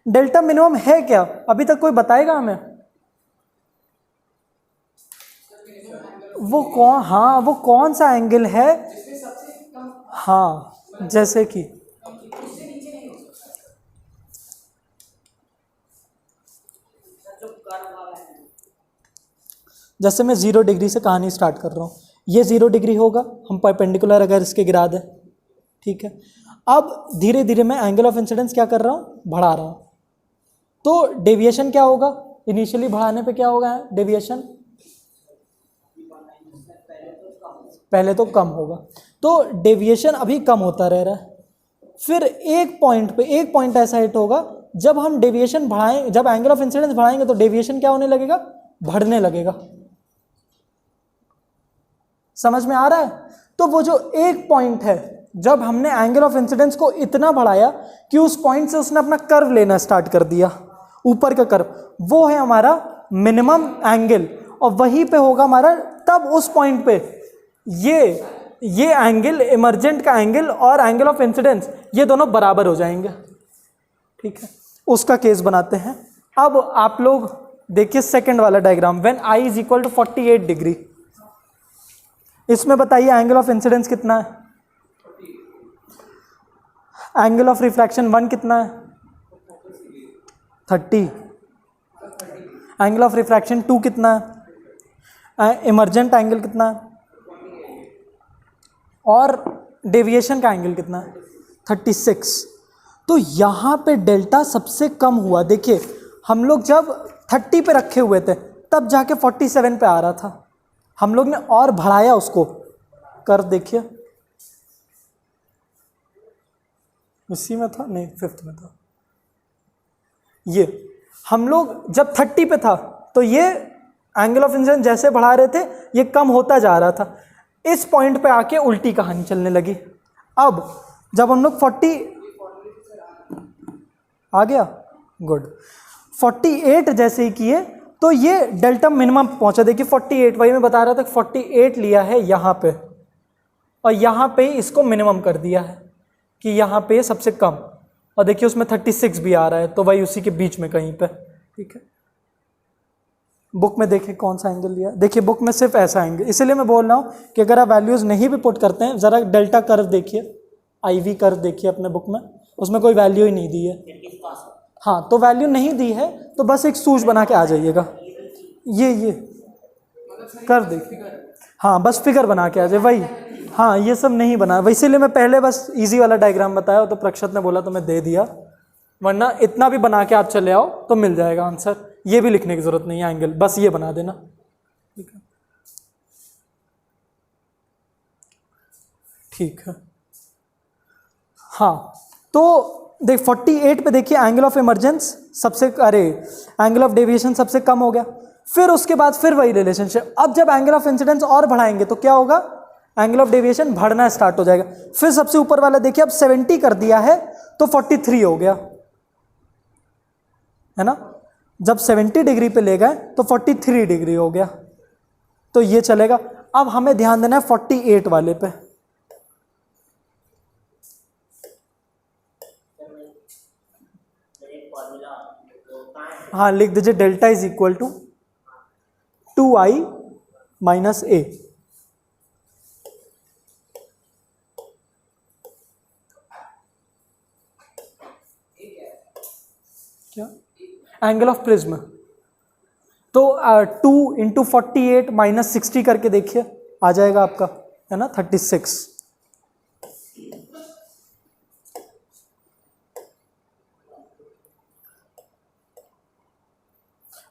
डेल्टा मिनिमम है क्या? अभी तक कोई बताएगा हमें? वो कौन? हाँ, वो कौन सा एंगल है? हाँ, जैसे कि जैसे मैं 0 डिग्री से कहानी स्टार्ट कर रहा हूँ, ये 0 डिग्री होगा, हम परपेंडिकुलर अगर इसके गिरा दें। ठीक है, अब धीरे धीरे मैं एंगल ऑफ इंसिडेंस क्या कर रहा हूँ? बढ़ा रहा हूँ, तो डेविएशन क्या होगा? इनिशियली बढ़ाने पे क्या होगा डेविएशन? पहले तो कम होगा, तो डेविएशन अभी कम होता रह रहा है। फिर एक पॉइंट ऐसा हिट होगा जब हम डेविएशन बढ़ाएं, जब एंगल ऑफ इंसिडेंस बढ़ाएंगे तो डेविएशन क्या होने लगेगा? बढ़ने लगेगा। समझ में आ रहा है? तो वो जो एक पॉइंट है, जब हमने एंगल ऑफ इंसिडेंस को इतना बढ़ाया कि उस पॉइंट से उसने अपना कर्व लेना स्टार्ट कर दिया, ऊपर का कर्व, वो है हमारा मिनिमम एंगल। और वहीं पे होगा हमारा, तब उस पॉइंट पे ये एंगल, इमर्जेंट का एंगल और एंगल ऑफ इंसिडेंस, ये दोनों बराबर हो जाएंगे। ठीक है, उसका केस बनाते हैं। अब आप लोग देखिए सेकंड वाला diagram, when I is equal to 48 degree. इसमें बताइए एंगल ऑफ इंसिडेंस कितना है? एंगल ऑफ रिफ्रैक्शन 1 कितना है? 30। एंगल ऑफ रिफ्रैक्शन 2 कितना है? इमर्जेंट एंगल कितना है? और डेविएशन का एंगल कितना है? 36। तो यहाँ पे डेल्टा सबसे कम हुआ। देखिए हम लोग जब 30 पे रखे हुए थे तब जाके 47 पे आ रहा था, हम लोग ने और बढ़ाया उसको। कर देखिए, इसी में था, नहीं 5th में था। ये हम लोग जब 30 पे था तो ये एंगल ऑफ इंसिडेंस जैसे बढ़ा रहे थे ये कम होता जा रहा था। इस पॉइंट पे आके उल्टी कहानी चलने लगी। अब जब हम लोग 40 आ गया, गुड, 48 जैसे ही किए तो ये डेल्टा मिनिमम पहुंचा। देखिए 48, वही मैं बता रहा था, 48 लिया है यहाँ पे और यहाँ पे इसको मिनिमम कर दिया है कि यहाँ पे सबसे कम, और देखिए उसमें 36 भी आ रहा है, तो वही उसी के बीच में कहीं पे। ठीक है, बुक में देखिए कौन सा एंगल लिया। देखिए बुक में सिर्फ ऐसा एंगल, इसलिए मैं बोल रहा हूँ कि अगर आप वैल्यूज़ नहीं भी पुट करते हैं, ज़रा डेल्टा कर्व देखिए, IV कर्व देखिए अपने बुक में, उसमें कोई वैल्यू ही नहीं दी है। हाँ, तो वैल्यू नहीं दी है तो बस एक सूज बना के आ जाइएगा। ये कर देखिए, हाँ बस फिगर बना के आ जाए वही। हाँ ये सब नहीं बना, इसीलिए मैं पहले बस इजी वाला डायग्राम बताया, तो प्रक्षत ने बोला तो मैं दे दिया, वरना इतना भी बना के आप चले आओ तो मिल जाएगा आंसर। ये भी लिखने की जरूरत नहीं है एंगल, बस ये बना देना। ठीक है, ठीक है। हाँ तो देख 48 पे देखिए एंगल ऑफ इमर्जेंस सबसे, एंगल ऑफ डेविएशन सबसे कम हो गया। फिर उसके बाद फिर वही रिलेशनशिप, अब जब एंगल ऑफ इंसिडेंस और बढ़ाएंगे तो क्या होगा? एंगल ऑफ डेविएशन बढ़ना स्टार्ट हो जाएगा। फिर सबसे ऊपर वाला देखिए अब 70 कर दिया है तो 43 हो गया, है ना। जब 70 डिग्री पे ले गए तो 43 डिग्री हो गया, तो ये चलेगा। अब हमें ध्यान देना है 48 वाले पे। हाँ लिख दीजिए, delta is equal to 2I minus A। क्या? Angle of prism. तो 2 इंटू 48 माइनस 60 करके देखिए, आ जाएगा आपका, है ना, 36।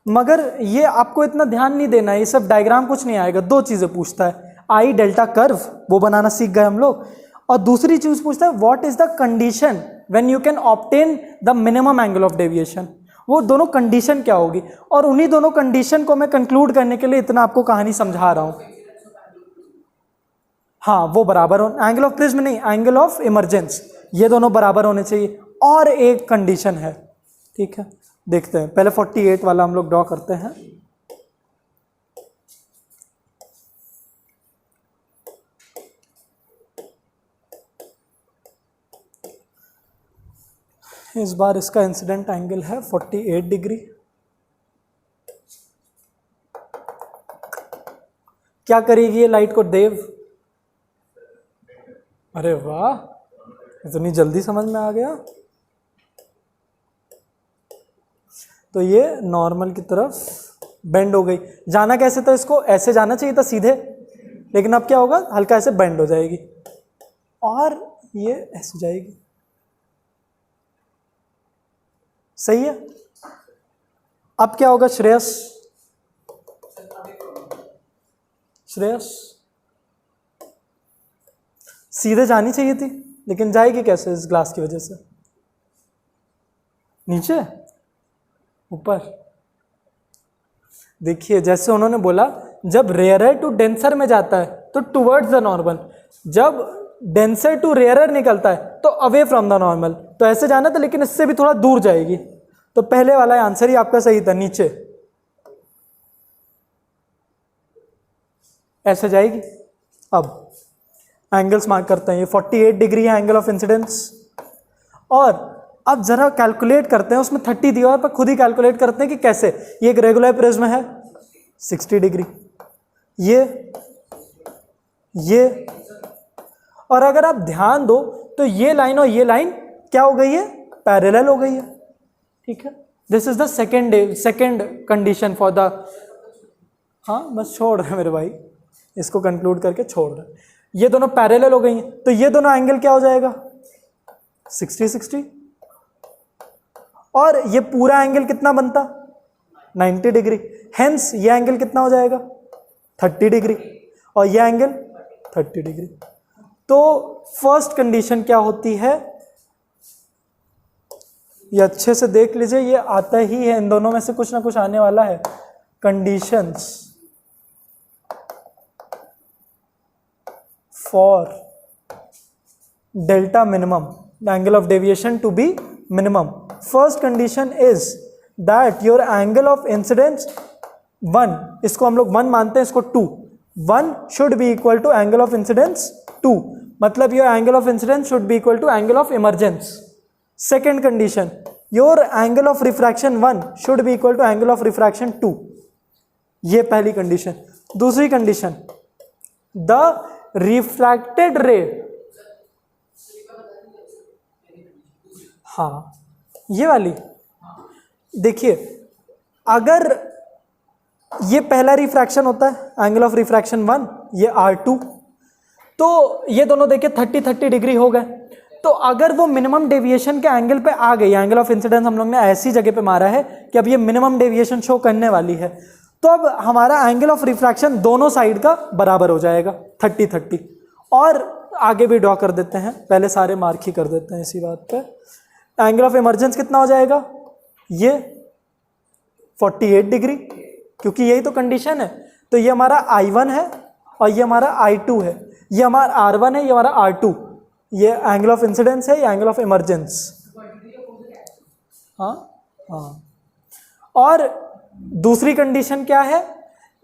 मगर ये आपको इतना ध्यान नहीं देना है, ये सब डायग्राम कुछ नहीं आएगा। दो चीज़ें पूछता है, आई डेल्टा कर्व वो बनाना सीख गए हम लोग, और दूसरी चीज़ पूछता है what is the condition when you can obtain the minimum angle of deviation. वो दोनों कंडीशन क्या होगी, और उन्हीं दोनों कंडीशन को मैं कंक्लूड करने के लिए इतना आपको कहानी समझा रहा हूँ। हाँ वो बराबर हो, एंगल ऑफ प्रिज्म नहीं, एंगल ऑफ इमरजेंस, ये दोनों बराबर होने चाहिए। और एक कंडीशन है, ठीक है, देखते हैं। पहले 48 वाला हम लोग ड्रॉ करते हैं। इस बार इसका इंसिडेंट एंगल है 48 डिग्री। क्या करेगी ये लाइट को देव? अरे वाह, इतनी जल्दी समझ में आ गया। तो ये नॉर्मल की तरफ बेंड हो गई। जाना कैसे था, इसको ऐसे जाना चाहिए था सीधे, लेकिन अब क्या होगा, हल्का ऐसे बेंड हो जाएगी और ये ऐसे जाएगी। सही है। अब क्या होगा श्रेयस? श्रेयस सीधे जानी चाहिए थी, लेकिन जाएगी कैसे इस ग्लास की वजह से? नीचे ऊपर। देखिए जैसे उन्होंने बोला जब रेयरर टू डेंसर में जाता है तो टुवर्ड्स द नॉर्मल, जब डेंसर टू रेयरर निकलता है तो अवे फ्रॉम द नॉर्मल। तो ऐसे जाना था, लेकिन इससे भी थोड़ा दूर जाएगी। तो पहले वाला आंसर ही आपका सही था, नीचे ऐसे जाएगी। अब एंगल्स मार्क करते हैं। ये 48 डिग्री है एंगल ऑफ इंसिडेंस। और अब जरा कैलकुलेट करते हैं, उसमें 30 दिया पर खुद ही कैलकुलेट करते हैं कि कैसे। ये एक रेगुलर प्रिज्म है 60 डिग्री, ये और अगर आप ध्यान दो तो ये लाइन और ये लाइन क्या हो गई है? पैरेलल हो गई है। ठीक है, this is the second condition for the, हाँ बस छोड़ रहे मेरे भाई, इसको कंक्लूड करके छोड़ रहे। ये दोनों पैरेलल हो गई हैं, तो ये दोनों एंगल क्या हो जाएगा? 60-60। और ये पूरा एंगल कितना बनता? 90 डिग्री। हेंस ये एंगल कितना हो जाएगा? 30 डिग्री। और ये एंगल 30 डिग्री। तो फर्स्ट कंडीशन क्या होती है? ये अच्छे से देख लीजिए, ये आता ही है, इन दोनों में से कुछ ना कुछ आने वाला है। Conditions for delta minimum, the angle of deviation to be minimum. First condition is that your angle of incidence 1, इसको हम लोग 1 मानते हैं, इसको 2, 1 should be equal to angle of incidence 2, मतलब your angle of incidence should be equal to angle of emergence. Second condition, your angle of refraction 1 should be equal to angle of refraction 2। ये पहली condition. दूसरी condition, the refracted रे, हाँ ये वाली देखिए, अगर ये पहला रिफ्रैक्शन होता है एंगल ऑफ रिफ्रैक्शन 1, ये R2, तो ये दोनों देखिए 30 डिग्री हो गए। तो अगर वो मिनिमम डेविएशन के एंगल पे आ गई, एंगल ऑफ इंसिडेंस हम लोग ने ऐसी जगह पे मारा है कि अब ये मिनिमम डेविएशन शो करने वाली है, तो अब हमारा एंगल ऑफ रिफ्रैक्शन दोनों साइड का बराबर हो जाएगा 30-30। और आगे भी ड्रॉ कर देते हैं, पहले सारे मार्क ही कर देते हैं इसी बात पे। एंगल ऑफ इमरजेंस कितना हो जाएगा? ये 48 डिग्री, क्योंकि यही तो कंडीशन है। तो ये हमारा I1 है और ये हमारा I2 है, ये हमारा R1 है, ये हमारा R2। ये एंगल ऑफ इंसिडेंस है, ये एंगल ऑफ इमरजेंस। हाँ हाँ। और दूसरी कंडीशन क्या है?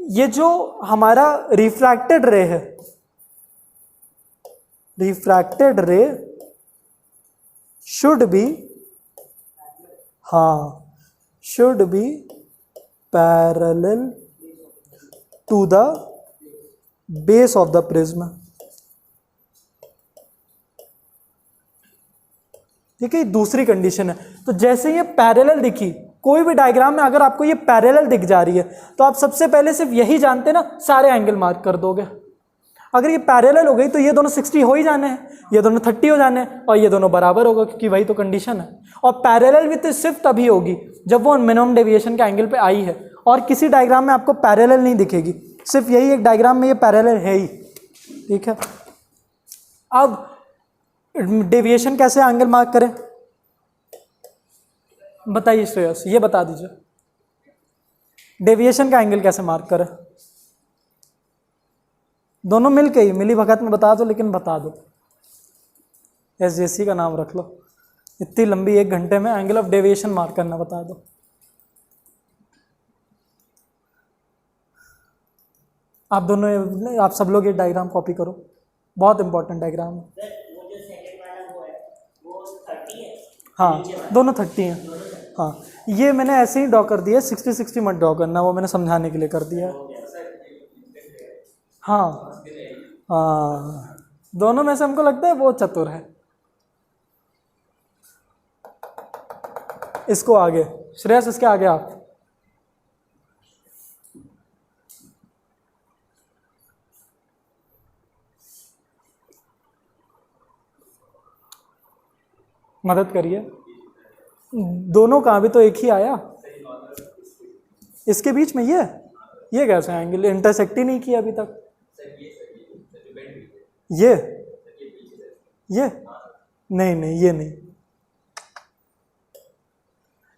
ये जो हमारा रिफ्रैक्टेड रे है, रिफ्रैक्टेड रे शुड बी, हाँ should be parallel to the base of the prism. ठीक है, दूसरी कंडीशन है। तो जैसे ये पैरेलल दिखी, कोई भी डायग्राम में अगर आपको ये पैरेलल दिख जा रही है तो आप सबसे पहले सिर्फ यही जानते ना, सारे एंगल मार्क कर दोगे। अगर ये पैरेलल हो गई तो ये दोनों 60 हो ही जाने हैं, ये दोनों 30 हो जाने हैं, और ये दोनों बराबर होगा, क्योंकि वही तो कंडीशन है। और पैरेलल भी तो सिर्फ तभी होगी जब वो मिनिमम डेविएशन के एंगल पे आई है, और किसी डायग्राम में आपको पैरेलल नहीं दिखेगी, सिर्फ यही एक डायग्राम में ये पैरेलल है ही। ठीक है, अब डेविएशन कैसे एंगल मार्क करें बताइए श्रेयस, ये बता दीजिए, डेविएशन का एंगल कैसे मार्क करें? दोनों मिल के ही मिली भगत में बता दो, लेकिन बता दो, SJC का नाम रख लो। इतनी लंबी 1 घंटे में एंगल ऑफ डेविएशन मार्क करना बता दो। आप दोनों, आप सब लोग ये डायग्राम कॉपी करो, बहुत इंपॉर्टेंट डायग्राम है। हाँ दोनों 30 हैं। हाँ ये मैंने ऐसे ही ड्रॉ कर दिया, 60-60 मत ड्रॉ करना, वो मैंने समझाने के लिए कर दिया। हाँ हाँ, दोनों में से हमको लगता है वो चतुर है। इसको आगे श्रेयस, इसके आगे आप। मदद करिए, दोनों का भी तो एक ही आया। इसके बीच में ये कैसे एंगल इंटरसेक्ट ही नहीं किया अभी तक। ये नहीं ये नहीं,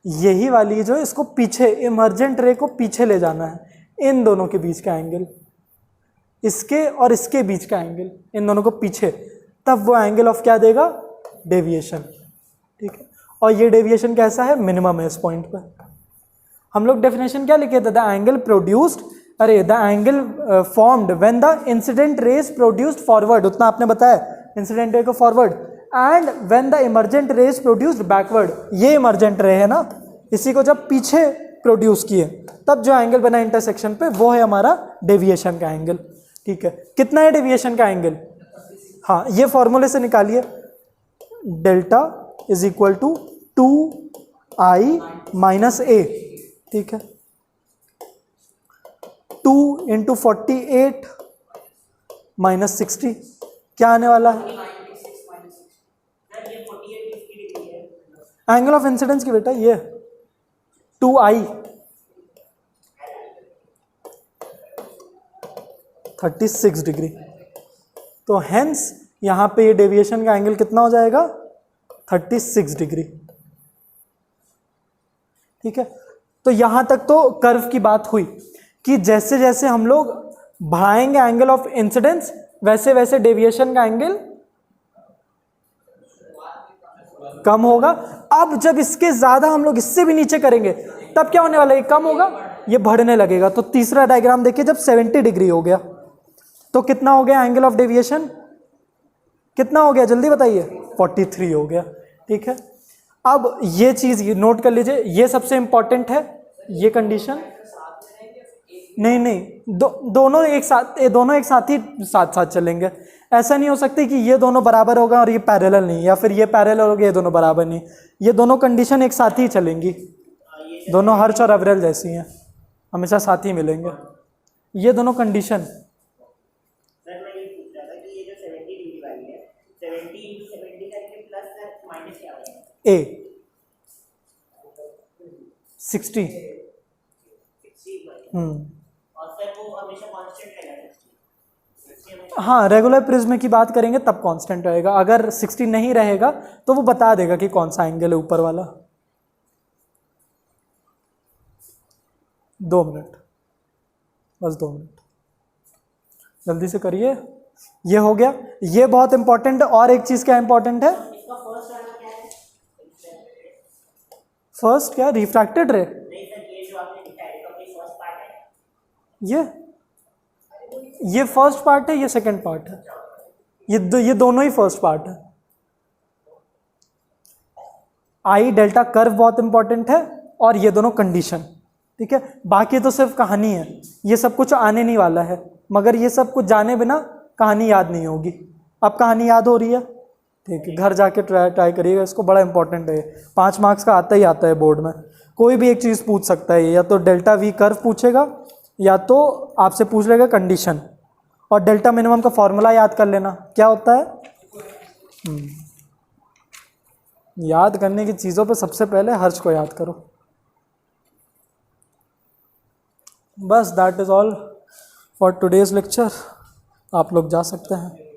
यही वाली जो इसको पीछे, इमर्जेंट रे को पीछे ले जाना है, इन दोनों के बीच का एंगल, इसके और इसके बीच का एंगल, इन दोनों को पीछे, तब वो एंगल ऑफ क्या देगा, डेविएशन। ठीक है, और ये डेविएशन कैसा है, मिनिमम है इस पॉइंट पर। हम लोग डेफिनेशन क्या लिखे थे, the angle produced, the angle formed when the incident rays produced forward, उतना आपने बताया, इंसिडेंट रे को forward, and when the emergent rays produced backward, ये इमर्जेंट रे है ना, इसी को जब पीछे प्रोड्यूस किए तब जो एंगल बना इंटरसेक्शन पे, वो है हमारा डेविएशन का एंगल। ठीक है, कितना है डेविएशन का एंगल, हाँ ये फॉर्मूले से निकालिए, delta is equal to 2i minus a। ठीक है, 2 इंटू 48 माइनस 60 क्या आने वाला है, एंगल ऑफ इंसिडेंस की बेटा ये 2i 36 डिग्री। तो हेंस यहाँ पे ये डेविएशन का एंगल कितना हो जाएगा, 36 डिग्री। ठीक है, तो यहाँ तक तो कर्व की बात हुई कि जैसे जैसे हम लोग बढ़ाएंगे एंगल ऑफ इंसिडेंस, वैसे वैसे डेविएशन का एंगल कम होगा। अब जब इसके ज़्यादा हम लोग इससे भी नीचे करेंगे, तब क्या होने वाला है, ये कम होगा, ये बढ़ने लगेगा। तो तीसरा डायग्राम देखिए, जब 70 डिग्री हो गया तो कितना हो गया एंगल ऑफ डेविएशन, कितना हो गया जल्दी बताइए, 43 हो गया। ठीक है, अब ये चीज़ नोट कर लीजिए, ये सबसे इंपॉर्टेंट है, ये कंडीशन नहीं, दोनों एक साथ ही साथ चलेंगे। ऐसा नहीं हो सकती कि ये दोनों बराबर होगा और ये पैरेलल नहीं, या फिर ये पैरेलल होगा ये दोनों बराबर नहीं, ये दोनों कंडीशन एक साथ ही चलेंगी, दोनों हर्ष और एवरेल जैसी हैं, हमेशा साथ ही मिलेंगे ये दोनों कंडीशन। सर मैं ये पूछ रहा था कि ये जो 70 डिग्री वाली है, 70 into 70 करके प्लस या माइनस क्या होगा, ए 60 और सर वो हमेशा कांस्टेंट रहेगा। हाँ, रेगुलर प्रिज्म की बात करेंगे तब कांस्टेंट रहेगा, अगर 60 नहीं रहेगा तो वो बता देगा कि कौन सा एंगल है ऊपर वाला। 2 मिनट, बस 2 मिनट, जल्दी से करिए। ये हो गया, ये बहुत इंपॉर्टेंट है। और एक चीज क्या इंपॉर्टेंट है, इसका फर्स्ट वाला क्या है, फर्स्ट क्या, रिफ्रैक्टेड रे, नहीं सर ये जो आपने दिखाया है तो फर्स्ट पार्ट है, ये फर्स्ट पार्ट है, ये सेकंड पार्ट है, ये दोनों ही फर्स्ट पार्ट है। आई डेल्टा कर्व बहुत इंपॉर्टेंट है, और ये दोनों कंडीशन। ठीक है, बाकी तो सिर्फ कहानी है, ये सब कुछ आने नहीं वाला है, मगर ये सब कुछ जाने बिना कहानी याद नहीं होगी। अब कहानी याद हो रही है, ठीक है, घर जाके ट्राई करिएगा इसको, बड़ा इंपॉर्टेंट है, 5 मार्क्स का आता ही आता है बोर्ड में। कोई भी एक चीज़ पूछ सकता है, या तो डेल्टा वी कर्व पूछेगा, या तो आपसे पूछ लेगा कंडीशन, और डेल्टा मिनिमम का फॉर्मूला याद कर लेना क्या होता है। याद करने की चीज़ों पे सबसे पहले हर्ष को याद करो। बस that is all for today's lecture, आप लोग जा सकते हैं।